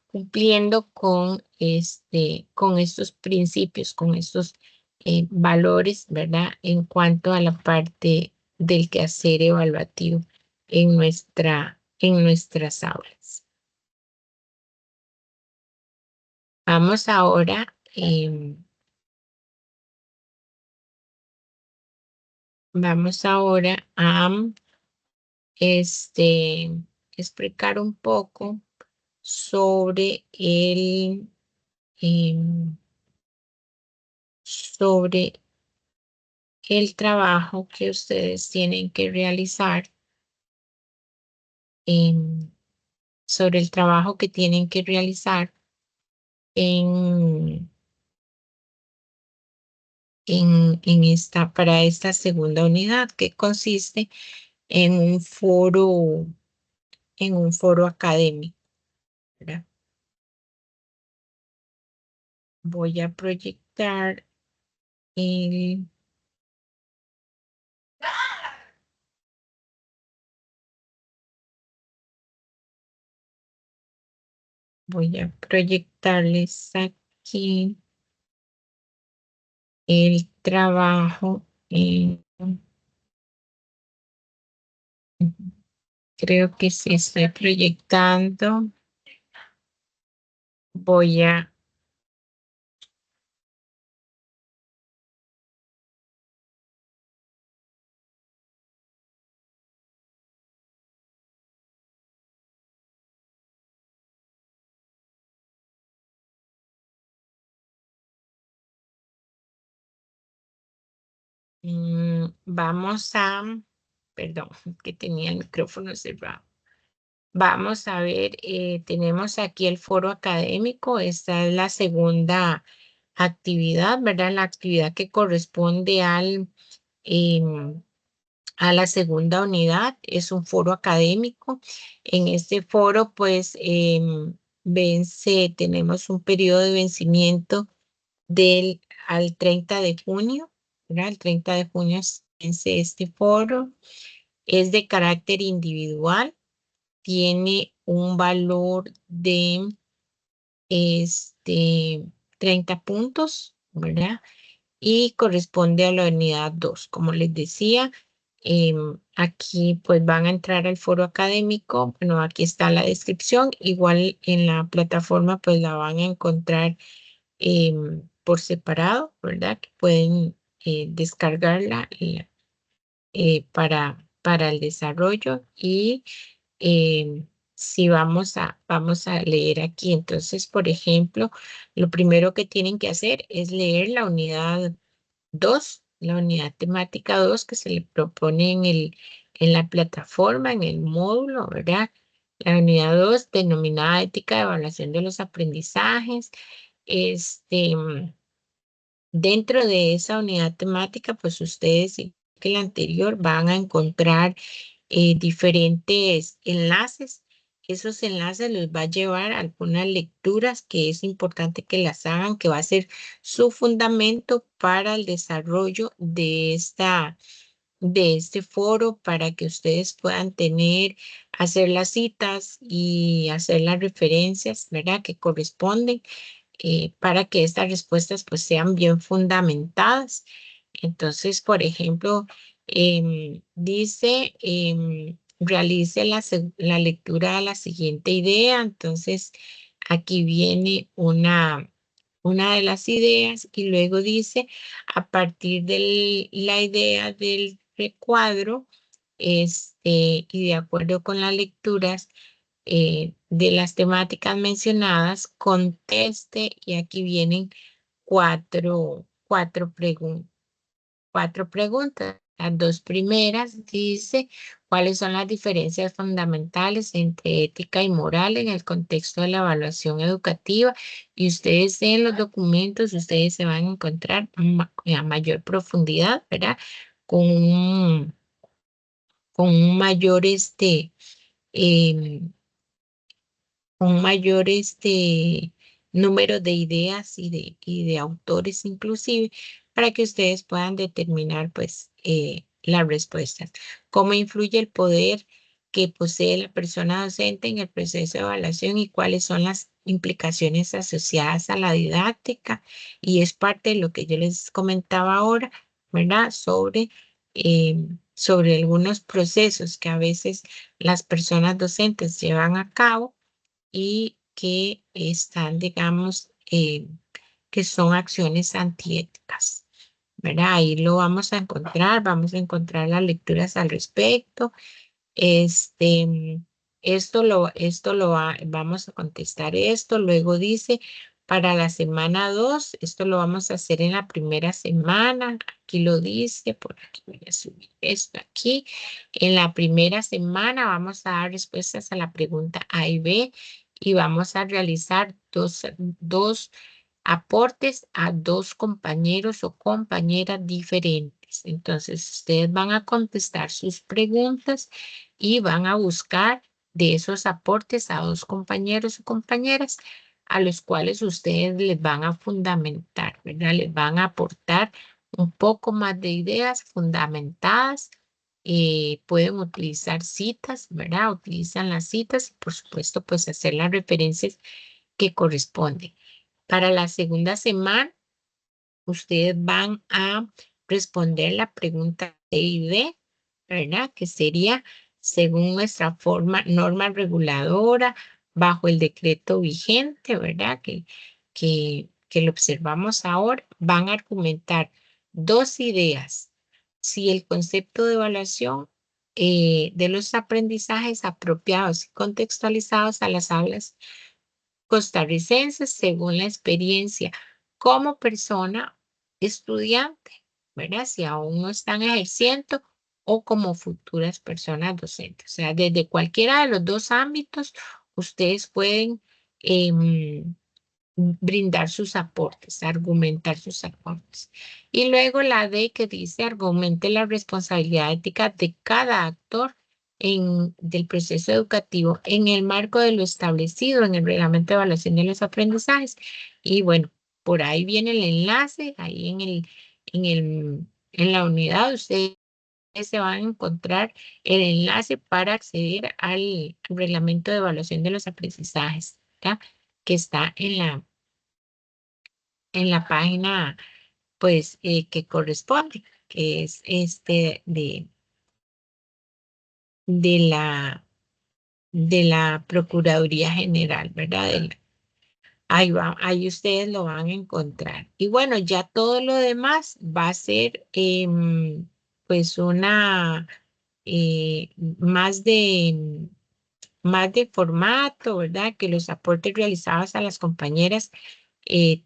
cumpliendo con estos principios, con estos valores, ¿verdad? En cuanto a la parte del quehacer evaluativo en nuestras aulas. Vamos ahora, a explicar un poco sobre sobre el trabajo que ustedes tienen que realizar, sobre el trabajo que tienen que realizar en, para esta segunda unidad, que consiste en en un foro académico, ¿verdad? Voy a proyectar el, voy a proyectarles aquí el trabajo. Creo que sí estoy proyectando. Voy a vamos a, perdón, que tenía el micrófono cerrado. Vamos a ver, tenemos aquí el foro académico. Esta es la segunda actividad, ¿verdad? La actividad que corresponde a la segunda unidad es un foro académico. En este foro, pues, tenemos un periodo de vencimiento al 30 de junio, ¿verdad? El 30 de junio vence este foro. Es de carácter individual, tiene un valor de 30 puntos, ¿verdad? Y corresponde a la unidad 2. Como les decía, aquí pues van a entrar al foro académico. Bueno, aquí está la descripción. Igual en la plataforma pues la van a encontrar por separado, ¿verdad? Que pueden descargarla para el desarrollo y si vamos a leer aquí. Entonces, por ejemplo, lo primero que tienen que hacer es leer la unidad 2, la unidad temática 2 que se le propone en la plataforma, en el módulo, ¿verdad? La unidad 2 denominada ética de evaluación de los aprendizajes. Dentro de esa unidad temática, pues ustedes, igual que la anterior, van a encontrar diferentes enlaces esos enlaces los va a llevar a algunas lecturas que es importante que las hagan, que va a ser su fundamento para el desarrollo de este foro, para que ustedes puedan hacer las citas y hacer las referencias, ¿verdad?, que corresponden, para que estas respuestas pues sean bien fundamentadas. Entonces, por ejemplo, dice, realice la lectura de la siguiente idea. Entonces, aquí viene una de las ideas y luego dice, a partir de la idea del recuadro, y de acuerdo con las lecturas de las temáticas mencionadas, conteste, y aquí vienen cuatro preguntas. Las dos primeras dice, ¿cuáles son las diferencias fundamentales entre ética y moral en el contexto de la evaluación educativa? Y ustedes en los documentos, ustedes se van a encontrar a mayor profundidad, ¿verdad? Con un mayor em, un mayor número de ideas y de autores inclusive, para que ustedes puedan determinar pues las respuestas. ¿Cómo influye el poder que posee la persona docente en el proceso de evaluación y cuáles son las implicaciones asociadas a la didáctica? Y es parte de lo que yo les comentaba ahora, ¿verdad? Sobre algunos procesos que a veces las personas docentes llevan a cabo y que están, digamos, que son acciones antiéticas, ¿verdad? Ahí lo vamos a encontrar las lecturas al respecto. Vamos a contestar esto. Luego dice, para la semana 2, esto lo vamos a hacer en la primera semana. Aquí lo dice, por aquí voy a subir esto aquí. En la primera semana vamos a dar respuestas a la pregunta A y B y vamos a realizar dos aportes a dos compañeros o compañeras diferentes. Entonces, ustedes van a contestar sus preguntas y van a buscar de esos aportes a dos compañeros o compañeras a los cuales ustedes les van a fundamentar, ¿verdad? Les van a aportar un poco más de ideas fundamentadas. Pueden utilizar citas, ¿verdad? Utilizan las citas y por supuesto pues hacer las referencias que corresponden. Para la segunda semana, ustedes van a responder la pregunta C y D, ¿verdad? Que sería según nuestra norma reguladora, bajo el decreto vigente, ¿verdad? Que lo observamos ahora, van a argumentar dos ideas. Si el concepto de evaluación de los aprendizajes apropiados y contextualizados a las aulas costarricenses según la experiencia como persona estudiante, ¿verdad? Si aún no están ejerciendo o como futuras personas docentes. O sea, desde cualquiera de los dos ámbitos, ustedes pueden brindar sus aportes, argumentar sus aportes. Y luego la D que dice argumente la responsabilidad ética de cada actor del proceso educativo en el marco de lo establecido en el reglamento de evaluación de los aprendizajes. Y bueno, por ahí viene el enlace, ahí en la unidad ustedes se van a encontrar el enlace para acceder al reglamento de evaluación de los aprendizajes, ¿ya? Que está en la página, pues, que corresponde, que es de la Procuraduría General, ¿verdad? Ahí ustedes lo van a encontrar. Y bueno, ya todo lo demás va a ser, pues, eh, más de, más de formato, ¿verdad? Que los aportes realizados a las compañeras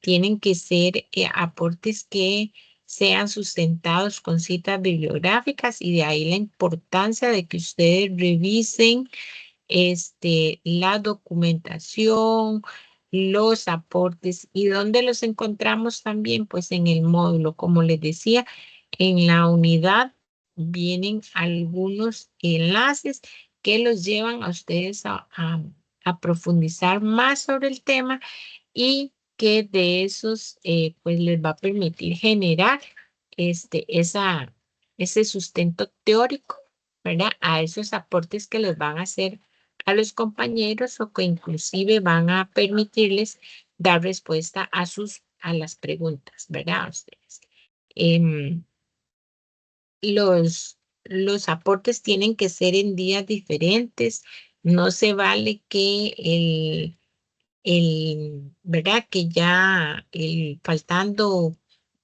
tienen que ser aportes que sean sustentados con citas bibliográficas y de ahí la importancia de que ustedes revisen la documentación, los aportes y dónde los encontramos también, pues en el módulo, como les decía, en la unidad vienen algunos enlaces que los llevan a ustedes a profundizar más sobre el tema y que de esos pues les va a permitir generar ese sustento teórico, ¿verdad? A esos aportes que les van a hacer a los compañeros o que inclusive van a permitirles dar respuesta a las preguntas, ¿verdad? A ustedes. Los aportes tienen que ser en días diferentes. No se vale que ¿verdad? Que ya faltando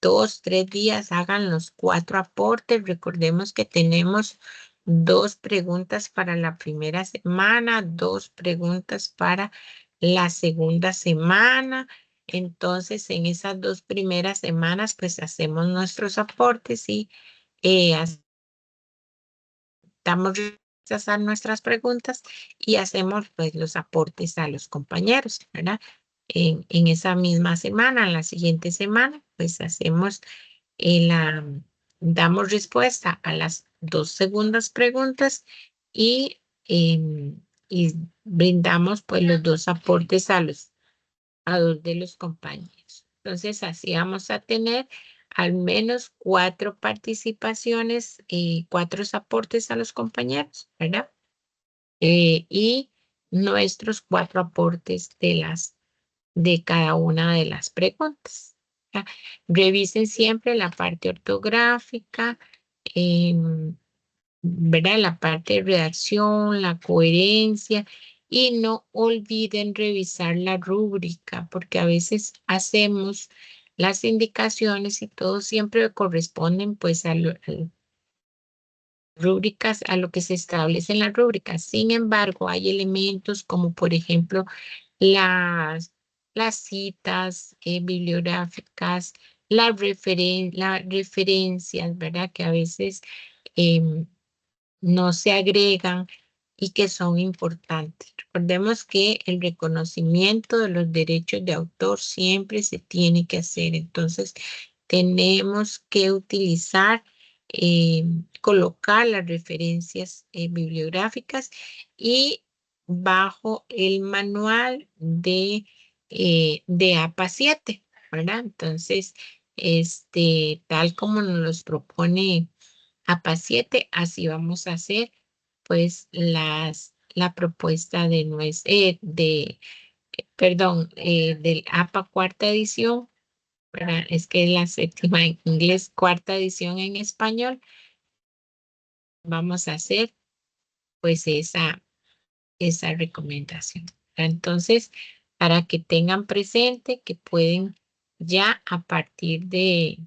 2, 3 días hagan los 4 aportes. Recordemos que tenemos 2 preguntas para la primera semana, 2 preguntas para la segunda semana. Entonces, en esas 2 primeras semanas, pues hacemos nuestros aportes y damos respuestas a nuestras preguntas y hacemos pues los aportes a los compañeros, ¿verdad? En esa misma semana, en la siguiente semana, pues damos respuesta a las 2 segundas preguntas y, y brindamos pues los 2 aportes a 2 de los compañeros. Entonces, así vamos a tener al menos 4 participaciones y 4 aportes a los compañeros, ¿verdad? Y nuestros 4 aportes de cada una de las preguntas. ¿Ya? Revisen siempre la parte ortográfica, ¿verdad? La parte de redacción, la coherencia y no olviden revisar la rúbrica porque a veces hacemos las indicaciones y todo siempre corresponden pues a rúbricas, a lo que se establece en las rúbricas. Sin embargo, hay elementos como por ejemplo las citas bibliográficas, las referencias, ¿verdad? Que a veces no se agregan y que son importantes. Recordemos que el reconocimiento de los derechos de autor siempre se tiene que hacer. Entonces, tenemos que utilizar, colocar las referencias bibliográficas y bajo el manual de APA 7, ¿verdad? Entonces, tal como nos los propone APA 7, así vamos a hacer pues la propuesta del APA cuarta edición, ¿verdad? Es que es la séptima en inglés, cuarta edición en español. Vamos a hacer pues esa recomendación. Entonces, para que tengan presente que pueden ya a partir de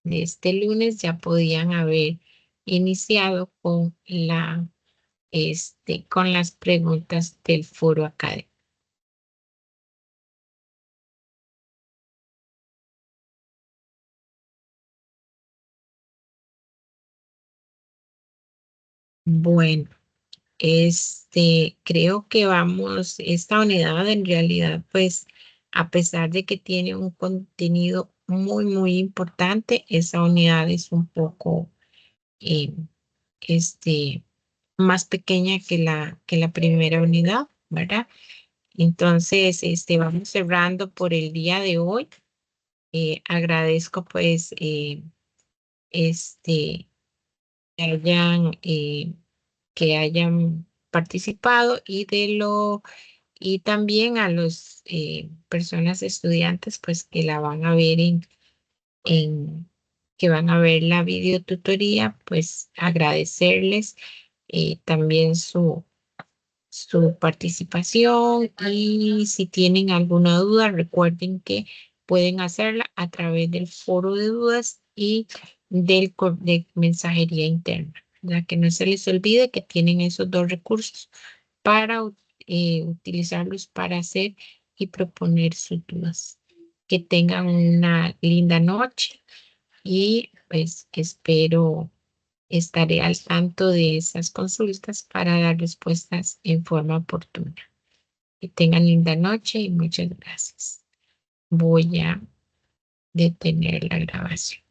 este lunes ya podían haber iniciado con las preguntas del foro académico. Bueno, creo que esta unidad en realidad, pues, a pesar de que tiene un contenido muy, muy importante, esa unidad es un poco, eh, más pequeña que la primera unidad, ¿verdad? Entonces, vamos cerrando por el día de hoy. Agradezco, pues, este, que hayan participado y también a los personas estudiantes, pues, que la van a ver que van a ver la videotutoría, pues, agradecerles también su participación y si tienen alguna duda, recuerden que pueden hacerla a través del foro de dudas y de mensajería interna. ¿Verdad? Que no se les olvide que tienen esos 2 recursos para utilizarlos para hacer y proponer sus dudas. Que tengan una linda noche y pues estaré al tanto de esas consultas para dar respuestas en forma oportuna. Que tengan linda noche y muchas gracias. Voy a detener la grabación.